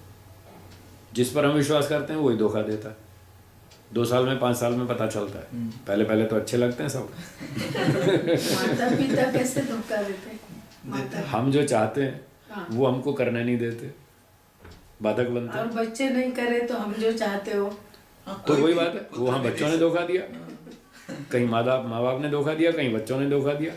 जिस पर हम विश्वास करते हैं वही धोखा देता है। 2 साल में 5 साल में पता चलता है, पहले पहले तो अच्छे लगते हैं सब। माता पिता कैसे धोखा देते हैं? हम जो चाहते हैं हाँ। वो हमको करने नहीं देते, बाधक बनते और हैं। बच्चे नहीं करे तो हम जो चाहते हो। तो वही बात है, वो हम बच्चों ने धोखा दिया, कहीं माँ बाप ने धोखा दिया, कहीं बच्चों ने धोखा दिया।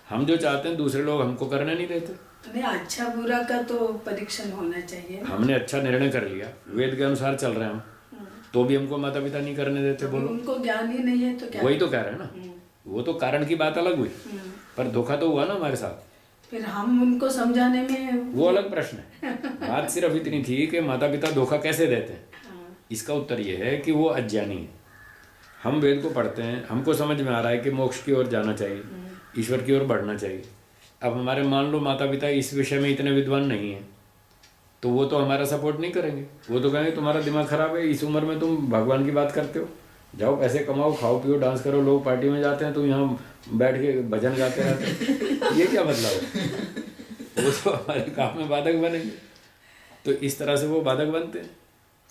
हम जो चाहते हैं दूसरे लोग हमको करने नहीं देते। नहीं, अच्छा बुरा का तो परीक्षण होना चाहिए। हमने अच्छा निर्णय कर लिया, वेद के अनुसार चल रहे हैं हम, तो भी हमको माता पिता नहीं करने देते। बोलो, उनको ज्ञान ही नहीं है तो क्या? वही तो कह रहे हैं ना, वो तो कारण की बात अलग हुई, पर धोखा तो हुआ ना हमारे साथ। फिर हम उनको समझाने में वो अलग प्रश्न है। बात सिर्फ इतनी थी कि माता पिता धोखा कैसे देते हैं। इसका उत्तर ये है कि वो अज्ञानी है। हम वेद को पढ़ते हैं, हमको समझ में आ रहा है कि मोक्ष की ओर जाना चाहिए, ईश्वर की ओर बढ़ना चाहिए। अब हमारे मान लो माता पिता इस विषय में इतने विद्वान नहीं हैं, तो वो तो हमारा सपोर्ट नहीं करेंगे। वो तो कहेंगे तुम्हारा दिमाग खराब है, इस उम्र में तुम भगवान की बात करते हो, जाओ पैसे कमाओ, खाओ पियो, डांस करो, लोग पार्टी में जाते हैं, तुम यहाँ बैठ के भजन गाते रहते हो। ये क्या मतलब है? वो तो हमारे काम में बाधक बनेंगे। तो इस तरह से वो बाधक बनते हैं।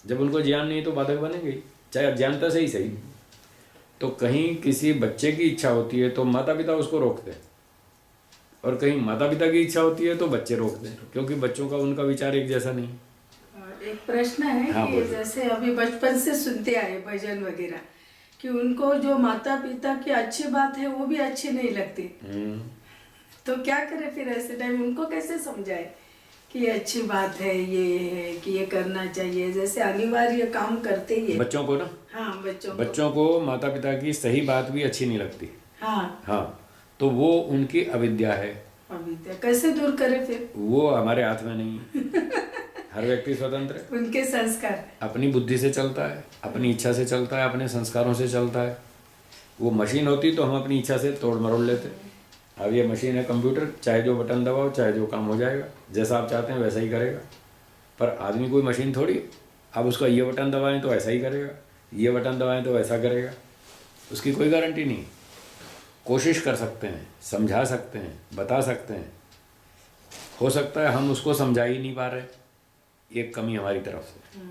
जब उनको ज्ञान नहीं तो बाधक बनेंगे ही, चाहे अज्ञानता से ही सही। तो कहीं किसी बच्चे की इच्छा होती है तो माता पिता उसको रोकते हैं, और कहीं माता पिता की इच्छा होती है तो बच्चे रोकते हैं, क्योंकि बच्चों का उनका विचार एक जैसा नहीं। एक प्रश्न है हाँ, कि बोलिए। जैसे अभी बचपन से सुनते आए भजन वगैरह, कि उनको जो माता पिता की अच्छी बात है वो भी अच्छी नहीं लगती, तो क्या करे फिर ऐसे टाइम? उनको कैसे समझाए कि ये अच्छी बात है, ये है कि ये करना चाहिए, जैसे अनिवार्य काम करते ही है। बच्चों को ना, हाँ, बच्चों को माता पिता की सही बात भी अच्छी नहीं लगती। हाँ, तो वो उनकी अविद्या है। अविद्या कैसे दूर करे फिर? वो हमारे हाथ में नहीं है। हर व्यक्ति स्वतंत्र है, उनके संस्कार अपनी बुद्धि से चलता है, अपनी इच्छा से चलता है, अपने संस्कारों से चलता है। वो मशीन होती तो हम अपनी इच्छा से तोड़ मरोड़ लेते। अब ये मशीन है, कंप्यूटर, चाहे जो बटन दबाओ चाहे जो काम हो जाएगा, जैसा आप चाहते हैं वैसा ही करेगा। पर आदमी कोई मशीन थोड़ी, आप उसका ये बटन दबाएं तो ऐसा ही करेगा, ये बटन दबाएं तो ऐसा करेगा, उसकी कोई गारंटी नहीं। कोशिश कर सकते हैं, समझा सकते हैं, बता सकते हैं, हो सकता है हम उसको समझा ही नहीं पा रहे, एक कमी हमारी तरफ से।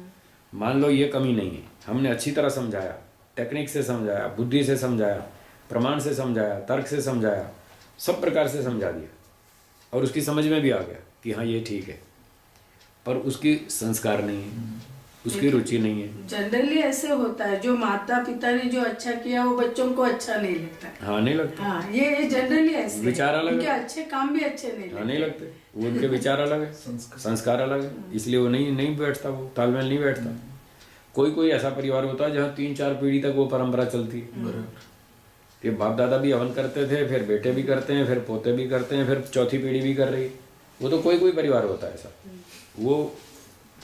मान लो ये कमी नहीं है, हमने अच्छी तरह समझाया, टेक्निक से समझाया, बुद्धि से समझाया, प्रमाण से समझाया, तर्क से समझाया, सब प्रकार से समझा दिया, और उसकी समझ में भी आ गया कि हाँ ये ठीक है, पर उसकी संस्कार नहीं है, उसकी रुचि नहीं है। जनरली ऐसे होता है, जो माता पिता ने जो अच्छा किया वो बच्चों को अच्छा नहीं लगता। हाँ, नहीं लगता। हाँ, ये जनरली ऐसे विचार अलग है। उनके अच्छे काम भी अच्छे नहीं हाँ, लगते। नहीं लगते। वो उनके विचार अलग है, संस्कार अलग है, इसलिए वो नहीं बैठता, वो तालमेल नहीं बैठता। कोई ऐसा परिवार होता है जहाँ 3-4 पीढ़ी तक वो परंपरा चलती है, कि बाप दादा भी हवन करते थे, फिर बेटे भी करते हैं, फिर पोते भी करते हैं, फिर चौथी पीढ़ी भी कर रही। वो तो कोई कोई परिवार होता है ऐसा, वो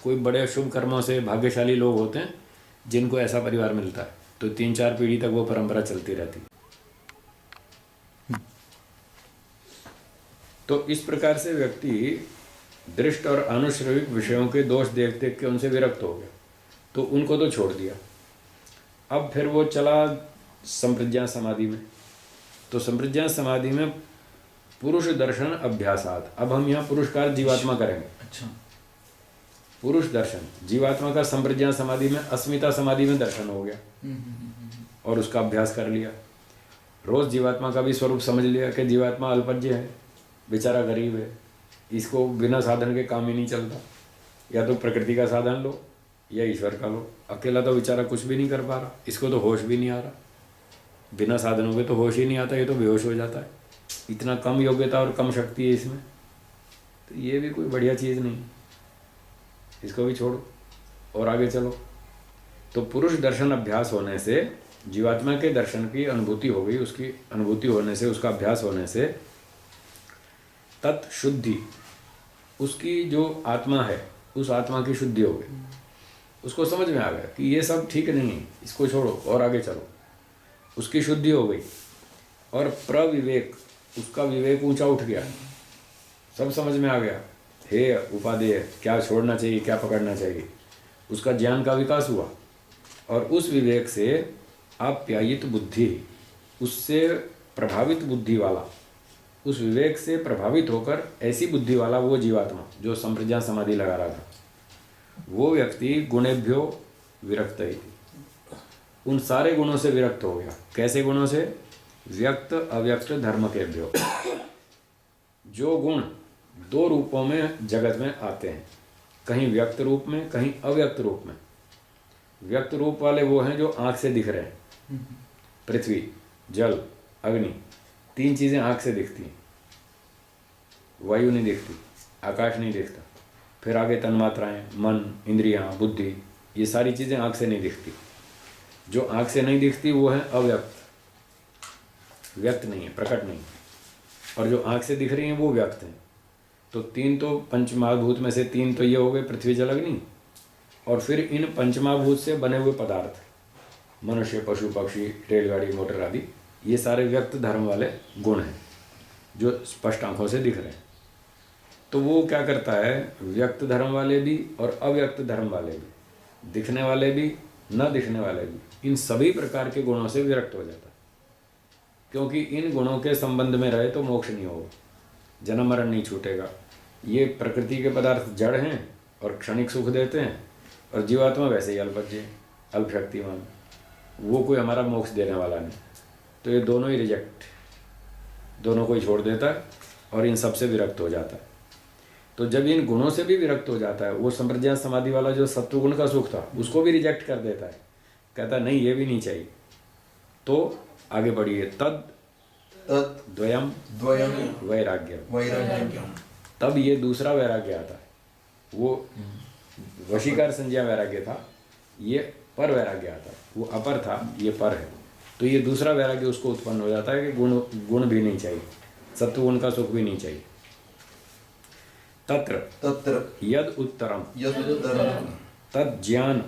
कोई बड़े शुभ कर्मों से भाग्यशाली लोग होते हैं जिनको ऐसा परिवार मिलता है, तो 3-4 पीढ़ी तक वो परंपरा चलती रहती। तो इस प्रकार से व्यक्ति दृष्ट और अनुश्रविक विषयों के दोष देख देख के उनसे विरक्त हो गया, तो उनको तो छोड़ दिया। अब फिर वो चला संप्रज्ञा समाधि में। तो संप्रज्ञा समाधि में पुरुष दर्शन अभ्यासात, अब हम यहाँ पुरुषकार जीवात्मा करेंगे। अच्छा, पुरुष दर्शन जीवात्मा का संप्रज्ञा समाधि में, अस्मिता समाधि में दर्शन हो गया और उसका अभ्यास कर लिया। रोज जीवात्मा का भी स्वरूप समझ लिया कि जीवात्मा अल्पज्य है, बेचारा गरीब है, इसको बिना साधन के काम ही नहीं चलता। या तो प्रकृति का साधन लो या ईश्वर का लो, अकेला तो बेचारा कुछ भी नहीं कर पा रहा, इसको तो होश भी नहीं आ रहा। बिना साधनों के तो होश ही नहीं आता, ये तो बेहोश हो जाता है। इतना कम योग्यता और कम शक्ति है इसमें, तो ये भी कोई बढ़िया चीज़ नहीं, इसको भी छोड़ो और आगे चलो। तो पुरुष दर्शन अभ्यास होने से जीवात्मा के दर्शन की अनुभूति हो गई, उसकी अनुभूति होने से, उसका अभ्यास होने से तत्शुद्धि, उसकी जो आत्मा है उस आत्मा की शुद्धि हो गई। उसको समझ में आ गया कि ये सब ठीक नहीं, इसको छोड़ो और आगे चलो। उसकी शुद्धि हो गई। और प्रविवेक, उसका विवेक ऊंचा उठ गया, सब समझ में आ गया, हे उपादेय, क्या छोड़ना चाहिए, क्या पकड़ना चाहिए। उसका ज्ञान का विकास हुआ और उस विवेक से आप्यायित बुद्धि, उससे प्रभावित बुद्धि वाला, उस विवेक से प्रभावित होकर ऐसी बुद्धि वाला वो जीवात्मा जो संप्रज्ञा समाधि लगा रहा था, वो व्यक्ति गुणेभ्यो विरक्त ही, उन सारे गुणों से विरक्त हो गया। कैसे गुणों से? व्यक्त अव्यक्त धर्म के भ्यो। जो गुण दो रूपों में जगत में आते हैं, कहीं व्यक्त रूप में, कहीं अव्यक्त रूप में। व्यक्त रूप वाले वो हैं जो आँख से दिख रहे हैं, पृथ्वी, जल, अग्नि, 3 चीज़ें आँख से दिखती हैं। वायु नहीं दिखती, आकाश नहीं दिखता, फिर आगे तन्मात्राएं, मन, इंद्रियां, बुद्धि, ये सारी चीज़ें आँख से नहीं दिखती। जो आँख से नहीं दिखती वो है अव्यक्त, व्यक्त नहीं है, प्रकट नहीं। और जो आँख से दिख रही हैं वो व्यक्त हैं। तो 3 तो पंचमहाभूत में से 3 तो ये हो गए, पृथ्वी, जल, अग्नि। और फिर इन पंचमहाभूत से बने हुए पदार्थ, मनुष्य, पशु, पक्षी, रेलगाड़ी, मोटर आदि, ये सारे व्यक्त धर्म वाले गुण हैं जो स्पष्ट आंखों से दिख रहे हैं। तो वो क्या करता है, व्यक्त धर्म वाले भी और अव्यक्त धर्म वाले भी, दिखने वाले भी, न दिखने वाले भी, इन सभी प्रकार के गुणों से विरक्त हो जाता है। क्योंकि इन गुणों के संबंध में रहे तो मोक्ष नहीं होगा, जन्म मरण नहीं छूटेगा। ये प्रकृति के पदार्थ जड़ हैं और क्षणिक सुख देते हैं, और जीवात्मा वैसे ही अल्पज्ञ, अल्पशक्तिमान, वो कोई हमारा मोक्ष देने वाला नहीं। तो ये दोनों ही रिजेक्ट, दोनों को ही छोड़ देता है और इन सब से विरक्त हो जाता है। तो जब इन गुणों से भी विरक्त हो जाता है, वो संप्रज्ञा समाधि वाला जो सत्वगुण का सुख था उसको भी रिजेक्ट कर देता है, कहता है नहीं ये भी नहीं चाहिए। तो आगे बढ़िए, तद द्वयम वैराग्य, तब ये दूसरा वैराग्य आता है। वो वशीकार संज्ञा वैराग्य था, ये पर वैराग्य आता है। वो अपर था, ये पर है। तो ये दूसरा वैराग्य उसको उत्पन्न हो जाता है कि गुण भी नहीं चाहिए, सत्वगुण का सुख भी नहीं चाहिए। तत्र यद उत्तरम तद ज्ञान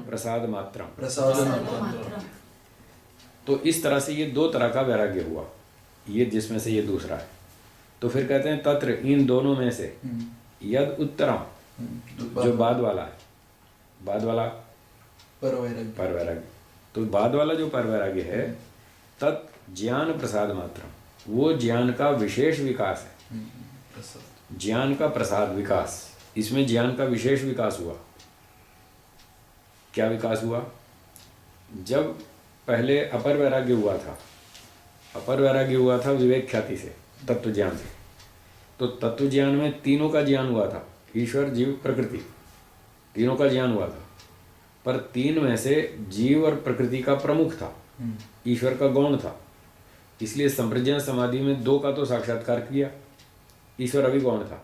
प्रसाद मात्रम। तो इस तरह से ये 2 तरह का वैराग्य हुआ, ये जिसमें से ये दूसरा है। तो फिर कहते हैं तत्र, इन दोनों में से, यद उत्तरम, जो बाद वाला है, बाद वाला पर वैराग्य। तो बाद वाला जो पर वैराग्य है, तत् ज्ञान प्रसाद मात्रम, वो ज्ञान का विशेष विकास है, ज्ञान का प्रसाद विकास। इसमें ज्ञान का विशेष विकास हुआ। क्या विकास हुआ? जब पहले अपर वैराग्य हुआ था, अपर वैराग्य हुआ था विवेक ख्याति से, तत्व ज्ञान से। तो तत्व ज्ञान में तीनों का ज्ञान हुआ था, ईश्वर, जीव, प्रकृति, तीनों का ज्ञान हुआ था। पर 3 में से जीव और प्रकृति का प्रमुख था, ईश्वर का गौण था। इसलिए संप्रज्ञा समाधि में 2 का तो साक्षात्कार किया, ईश्वर अभी गौण था।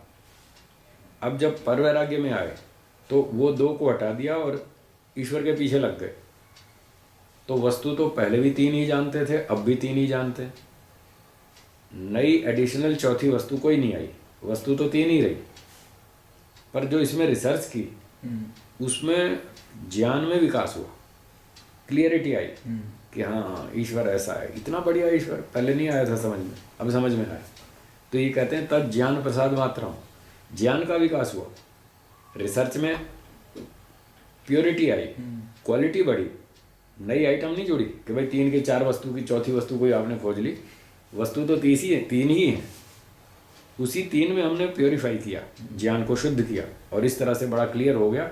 अब जब पर वैराग्य में आए तो वो 2 को हटा दिया और ईश्वर के पीछे लग गए। तो वस्तु तो पहले भी 3 ही जानते थे, अब भी 3 ही जानते हैं। नई एडिशनल चौथी वस्तु कोई नहीं आई, वस्तु तो 3 ही रही। पर जो इसमें रिसर्च की उसमें ज्ञान में विकास हुआ, क्लियरिटी आई कि हाँ ईश्वर ऐसा है, इतना बढ़िया ईश्वर पहले नहीं आया था समझ में, अब समझ में आया। तो ये कहते हैं तब ज्ञान प्रसाद मात्रम, ज्ञान का विकास हुआ, रिसर्च में प्योरिटी आई, क्वालिटी बढ़ी, नई आइटम नहीं जुड़ी कि भाई 3 के 4 वस्तु की चौथी वस्तु कोई आपने खोज ली। वस्तु तो 30 ही है, 3 ही है। उसी 3 में हमने प्योरीफाई किया, ज्ञान को शुद्ध किया, और इस तरह से बड़ा क्लियर हो गया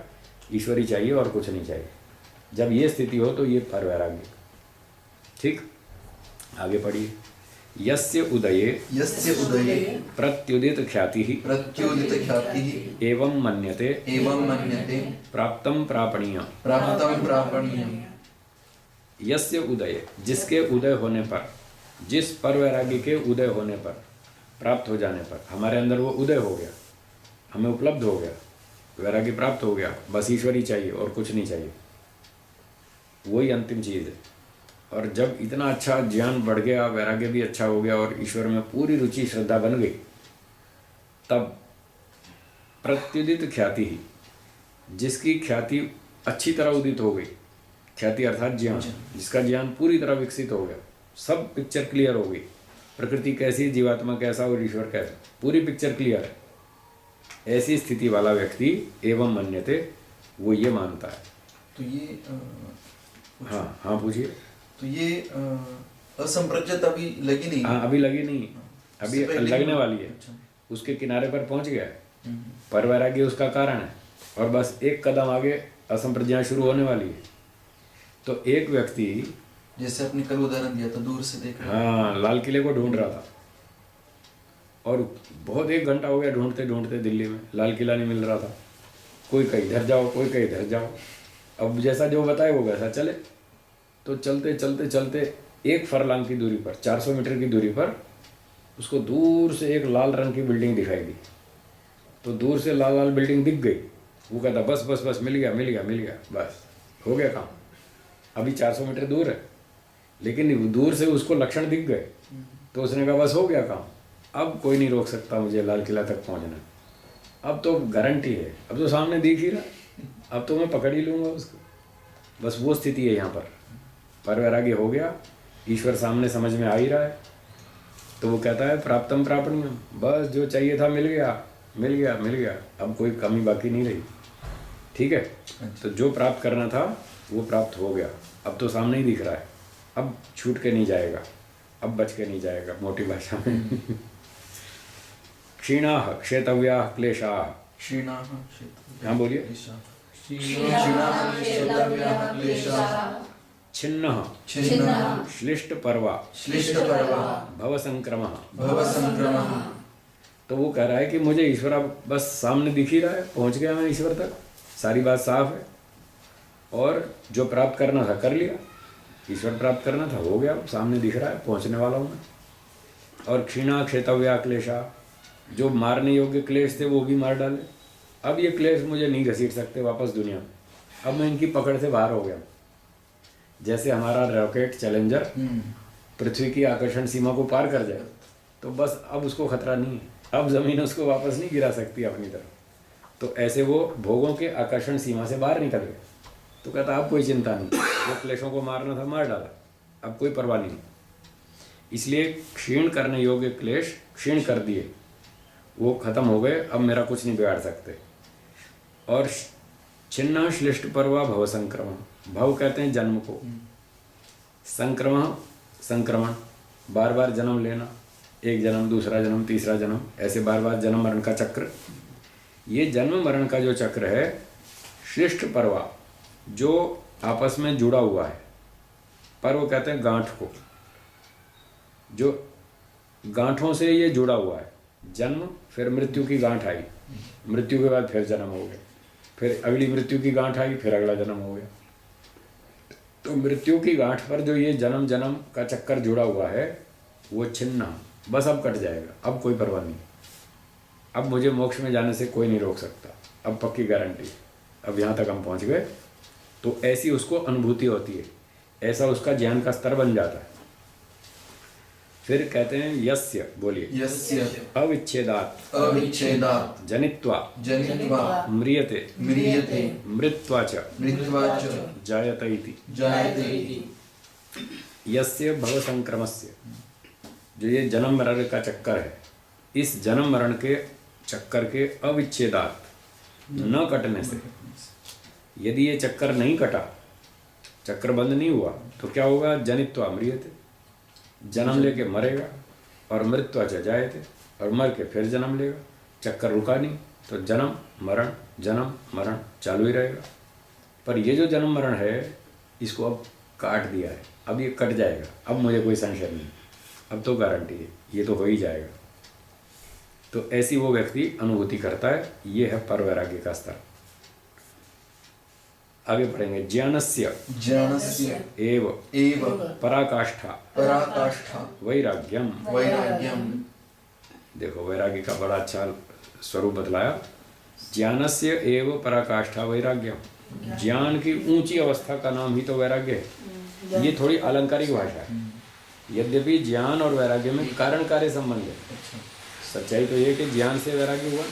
ईश्वर ही चाहिए और कुछ नहीं चाहिए। जब ये स्थिति हो तो ये पर वैराग्य। ठीक, आगे पढ़िए। यस्य उदये प्रत्युदित ख्याति एवं मन्यते प्राप्तम प्रापणीय। यस्य उदय, जिसके उदय होने पर, जिस पर वैराग्य के उदय होने पर, प्राप्त हो जाने पर, हमारे अंदर वो उदय हो गया, हमें उपलब्ध हो गया, वैराग्य प्राप्त हो गया, बस ईश्वर ही चाहिए और कुछ नहीं चाहिए, वही अंतिम चीज़ है। और जब इतना अच्छा ज्ञान बढ़ गया, वैराग्य भी अच्छा हो गया और ईश्वर में पूरी रुचि श्रद्धा बन गई, तब प्रत्युदित ख्याति ही, जिसकी ख्याति अच्छी तरह उदित हो गई, ख्याति अर्थात ज्ञान, जिसका ज्ञान पूरी तरह विकसित हो गया, सब पिक्चर क्लियर हो गई, प्रकृति कैसी, जीवात्मा कैसा और ईश्वर कैसा, पूरी पिक्चर क्लियर है। ऐसी स्थिति वाला व्यक्ति एवं मन्यते, वो ये मानता है। तो ये हाँ हाँ पूछिए। तो ये असंप्रज्ञत अभी लगी नहीं? हाँ अभी लगी नहीं, अभी लगने वाली है। अच्छा। उसके किनारे पर पहुंच गया है, पर वैराग्य उसका कारण है, और बस एक कदम आगे असंप्रज्ञा शुरू होने वाली है। तो एक व्यक्ति, जैसे आपने कल उदाहरण दिया था, दूर से देख रहा, हाँ लाल किले को ढूंढ रहा था, और बहुत 1 घंटा हो गया ढूंढते ढूंढते, दिल्ली में लाल किला नहीं मिल रहा था। कोई कहीं इधर जाओ, कोई कहीं इधर जाओ, अब जैसा जो बताए वो वैसा चले। तो चलते चलते चलते 1 फरलांग की दूरी पर, 400 मीटर की दूरी पर, उसको दूर से एक लाल रंग की बिल्डिंग दिखाई दी। तो दूर से लाल लाल बिल्डिंग दिख गई, वो कहता बस बस बस, मिल गया मिल गया मिल गया, बस हो गया काम। अभी 400 मीटर दूर है, लेकिन दूर से उसको लक्षण दिख गए, तो उसने कहा बस हो गया काम, अब कोई नहीं रोक सकता मुझे लाल किला तक पहुंचना। अब तो गारंटी है, अब तो सामने दिख ही रहा, अब तो मैं पकड़ ही लूँगा उसको। बस वो स्थिति है यहाँ पर वैराग्य हो गया, ईश्वर सामने समझ में आ ही रहा है, तो वो कहता है प्राप्तम प्रापणीयम, बस जो चाहिए था मिल गया मिल गया मिल गया, अब कोई कमी बाकी नहीं रही। ठीक है, तो जो प्राप्त करना था वो प्राप्त हो गया, अब तो सामने ही दिख रहा है, अब छूट के नहीं जाएगा, अब बच के नहीं जाएगा, मोटी भाषा में। क्षीणाः क्षेतव्याः क्लेशाः, हाँ बोलिए। छिन्नः श्लिष्ट पर्वा भवसंक्रमः। तो वो कह रहा है कि मुझे ईश्वर अब बस सामने दिख ही रहा है, पहुंच गया मैं ईश्वर तक, सारी बात साफ है, और जो प्राप्त करना था कर लिया, ईश्वर प्राप्त करना था हो गया, सामने दिख रहा है, पहुंचने वाला हूँ मैं। और क्षीणा क्षेतव्या क्लेशा, जो मारने योग्य क्लेश थे वो भी मार डाले, अब ये क्लेश मुझे नहीं घसीट सकते वापस दुनिया में, अब मैं इनकी पकड़ से बाहर हो गया। जैसे हमारा रॉकेट चैलेंजर पृथ्वी की आकर्षण सीमा को पार कर जाए तो बस अब उसको खतरा नहीं है, अब ज़मीन उसको वापस नहीं गिरा सकती अपनी तरफ। तो ऐसे वो भोगों के आकर्षण सीमा से बाहर निकल गए, तो कहता अब कोई चिंता नहीं, वो क्लेशों को मारना था मार डाला, अब कोई परवाह नहीं। इसलिए क्षीण करने योग्य क्लेश क्षीण कर दिए, वो खत्म हो गए, अब मेरा कुछ नहीं बिगाड़ सकते। और छिन्ना श्लिष्ट पर्वा भव संक्रमण, भव कहते हैं जन्म को, संक्रमण संक्रमण, बार बार जन्म लेना, एक जन्म दूसरा जन्म तीसरा जन्म, ऐसे बार बार जन्म मरण का चक्र। ये जन्म मरण का जो चक्र है, श्लिष्ट पर्वा जो आपस में जुड़ा हुआ है, पर्व कहते हैं गांठ को, जो गांठों से ये जुड़ा हुआ है, जन्म फिर मृत्यु की गांठ आई, मृत्यु के बाद फिर जन्म हो गया, फिर अगली मृत्यु की गांठ आई, फिर अगला जन्म हो गया। तो मृत्यु की गांठ पर जो ये जन्म जन्म का चक्कर जुड़ा हुआ है वो छिन्ना, बस अब कट जाएगा, अब कोई परवाह नहीं, अब मुझे मोक्ष में जाने से कोई नहीं रोक सकता, अब पक्की गारंटी, अब यहाँ तक हम पहुँच गए। तो ऐसी उसको अनुभूति होती है ऐसा उसका ज्ञान का स्तर बन जाता है। फिर कहते हैं यस्य, बोलिए, यस्य अविच्छेदात् अविच्छेदात् जनित्वा जनित्वा म्रियते म्रियते मृत्वा च मृत्वा च जायते इति। जायते इति। यस्य भव संक्रमस्य, जो ये जन्म मरण का चक्कर है, इस जन्म मरण के चक्कर के अविच्छेदात्, न कटने से, यदि ये चक्कर नहीं कटा, चक्र बंद नहीं हुआ, तो क्या होगा? जनित्वा म्रियते, जन्म लेके मरेगा, और मृत्वा च जायते, और मर के फिर जन्म लेगा। चक्कर रुका नहीं, तो जन्म मरण चालू ही रहेगा। पर ये जो जन्म मरण है, इसको अब काट दिया है, अब ये कट जाएगा, अब मुझे कोई संशय नहीं, अब तो गारंटी है, ये तो हो ही जाएगा। तो ऐसी वो व्यक्ति अनुभूति करता है। ये है पर वैराग्य का स्तर। आगे पढ़ेंगे। ज्ञानस्य एव पराकाष्ठा पराकाष्ठा वैराग्यम। वैराग्यम। देखो वैराग्य का बड़ा अच्छा स्वरूप बतलाया। ज्ञानस्य एव पराकाष्ठा वैराग्यम, ज्ञान की ऊंची अवस्था का नाम ही तो वैराग्य है। ये थोड़ी अलंकारिक भाषा है। यद्यपि ज्ञान और वैराग्य में कारण कार्य संबंध है। सच्चाई तो ये कि ज्ञान से वैराग्य हुआ।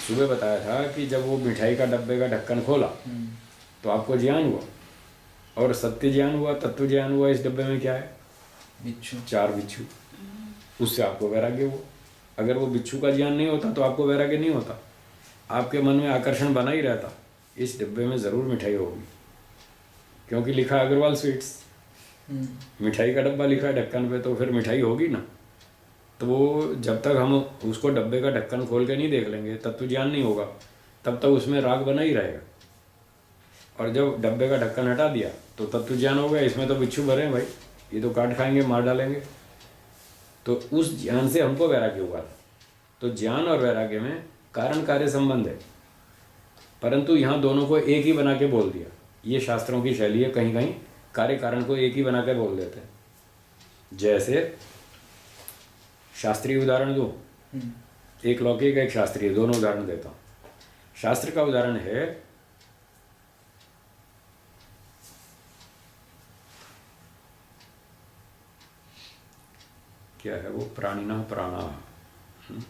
सुबह बताया था कि जब वो मिठाई का डब्बे का ढक्कन खोला तो आपको ज्ञान हुआ, और सत्य ज्ञान हुआ, तत्व ज्ञान हुआ। इस डब्बे में क्या है? बिच्छू, 4 बिच्छू। उससे आपको वैराग्य हुआ। अगर वो बिच्छू का ज्ञान नहीं होता तो आपको वैराग्य नहीं होता। आपके मन में आकर्षण बना ही रहता, इस डब्बे में ज़रूर मिठाई होगी, क्योंकि लिखा अग्रवाल स्वीट्स, मिठाई का डब्बा लिखा है ढक्कन पे, तो फिर मिठाई होगी ना। तो वो जब तक हम उसको डब्बे का ढक्कन खोल के नहीं देख लेंगे, तत्व ज्ञान नहीं होगा, तब तक उसमें राग बना ही रहेगा। और जब डब्बे का ढक्कन हटा दिया तो तत्व ज्ञान हो गया, इसमें तो बिच्छू भरे हैं भाई, ये तो काट खाएंगे, मार डालेंगे। तो उस ज्ञान से हमको वैराग्य हुआ था। तो ज्ञान और वैराग्य में कारण कार्य संबंध है, परंतु यहाँ दोनों को एक ही बना के बोल दिया। ये शास्त्रों की शैली है, कहीं कहीं कार्य कारण को एक ही बना के बोल देते हैं। जैसे शास्त्रीय उदाहरण दो, एक लौकिक एक शास्त्रीय, दोनों उदाहरण देता हूँ। शास्त्र का उदाहरण है क्या है वो? प्राणिनः प्राणा,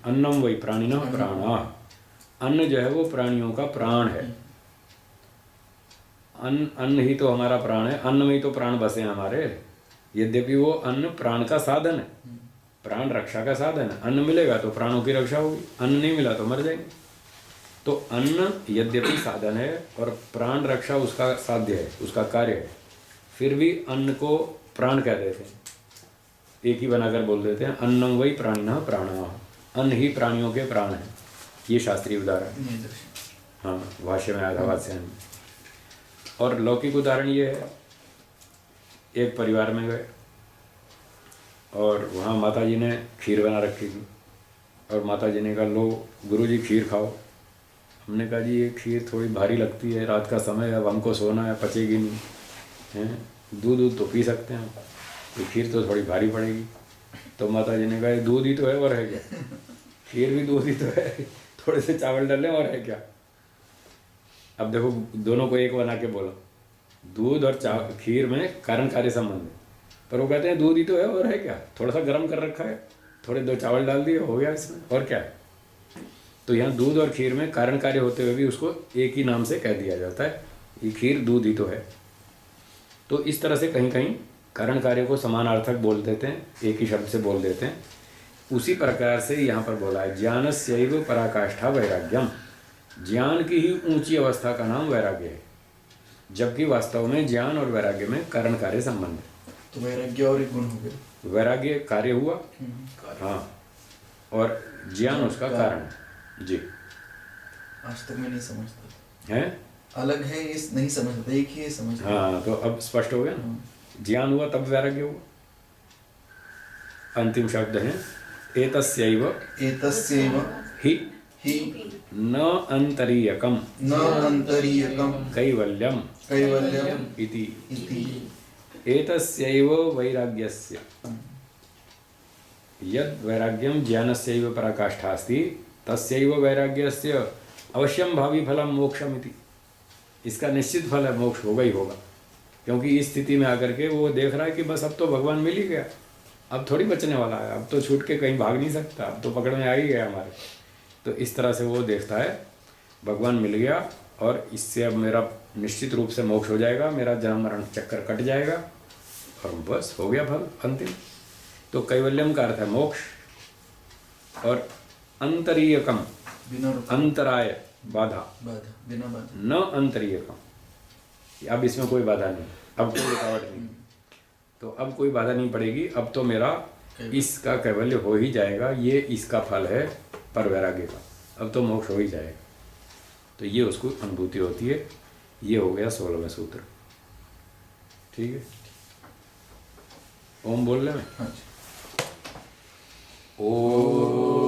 अन्नम वही प्राणिनः प्राणा। अन्न जो है वो प्राणियों का प्राण है। अन्न ही तो हमारा प्राण है, अन्न में ही तो प्राण बसे हैं हमारे। यद्यपि वो अन्न प्राण का साधन है, प्राण रक्षा का साधन है। अन्न मिलेगा तो प्राणों की रक्षा होगी, अन्न नहीं मिला तो मर जाएंगे। तो अन्न यद्यपि साधन है और प्राण रक्षा उसका साध्य है, उसका कार्य है, फिर भी अन्न को प्राण कह देते हैं, एक ही बनाकर बोल देते हैं। अन्नम वही प्राणिनः प्राणा, अन्न ही प्राणियों के प्राण है। ये शास्त्रीय उदाहरण, हाँ, भाष्य में आया था वात्स्यायन में। और लौकिक उदाहरण ये है, एक परिवार में गए और वहाँ माताजी ने खीर बना रखी थी, और माताजी ने कहा लो गुरुजी खीर खाओ। हमने कहा जी ये खीर थोड़ी भारी लगती है, रात का समय है, अब हमको सोना है, पचेगी नहीं हैं, दूध तो पी सकते हैं, ये खीर तो थोड़ी भारी पड़ेगी। तो माताजी ने कहा दूध ही तो है और है क्या, खीर भी दूध ही तो है, थोड़े से चावल डालें और है क्या। अब देखो दोनों को एक बना के बोला, दूध और खीर में कारण कार्य संबंध है, पर वो कहते हैं दूध ही तो है और है क्या, थोड़ा सा गर्म कर रखा है, थोड़े 2 चावल डाल दिए, हो गया इसमें, और क्या है। तो यहाँ दूध और खीर में कारण कार्य होते हुए भी उसको एक ही नाम से कह दिया जाता है, ये खीर दूध ही तो है। तो इस तरह से कहीं कहीं कारण कार्य को समानार्थक बोल देते हैं, एक ही शब्द से बोल देते हैं। उसी प्रकार से यहाँ पर बोला है ज्ञानस्यैव पराकाष्ठा वैराग्यम, ज्ञान की ही ऊंची अवस्था का नाम वैराग्य है, जबकि वास्तव में ज्ञान और वैराग्य में कारण कार्य संबंध है। तो वैराग्य और एक गुण हो गया, वैराग्य कार्य हुआ, हाँ, और ज्ञान उसका कारण है। जी, आज तक मैं नहीं समझता है, अलग है, इस नहीं समझता, एक ही है समझता। हाँ, तो अब स्पष्ट हो गया ना, ज्ञान हुआ तब वैराग्य हुआ। अंतिम शब्द है एतस्यैव हि न अंतरीयकम कैवल्यम इति। एतस्यैव वैराग्यस्य, यद् वैराग्यम ज्ञानस्यैव पराकाष्ठा अस्ति तस्यैव वैराग्यस्य अवश्यम भावी फलम मोक्षम इति। इसका निश्चित फल है, मोक्ष होगा ही होगा। क्योंकि इस स्थिति में आकर के वो देख रहा है कि बस अब तो भगवान मिल ही गया, अब थोड़ी बचने वाला है, अब तो छूट के कहीं भाग नहीं सकता, अब तो पकड़ में आ ही गया हमारे। तो इस तरह से वो देखता है भगवान मिल गया और इससे अब मेरा निश्चित रूप से मोक्ष हो जाएगा, मेरा जन्म मरण चक्कर कट जाएगा और बस हो गया फल अंतिम। तो कैवल्यम का अर्थ है मोक्ष, और अंतरीयकम बिना रुका अंतराय बाधा, बाधा, बिना बाधा। न अंतरीयकम, अब इसमें कोई बाधा नहीं, अब कोई रुकावट नहीं, तो अब कोई बाधा नहीं पड़ेगी, अब तो मेरा इसका कैवल्य हो ही जाएगा, ये इसका फल है पर वैराग्य का, अब तो मोक्ष हो ही जाएगा। तो ये उसको अनुभूति होती है। ये हो गया 16वें सूत्र। ठीक है, ओम बोल रहे हैं। हाँ जी। ओम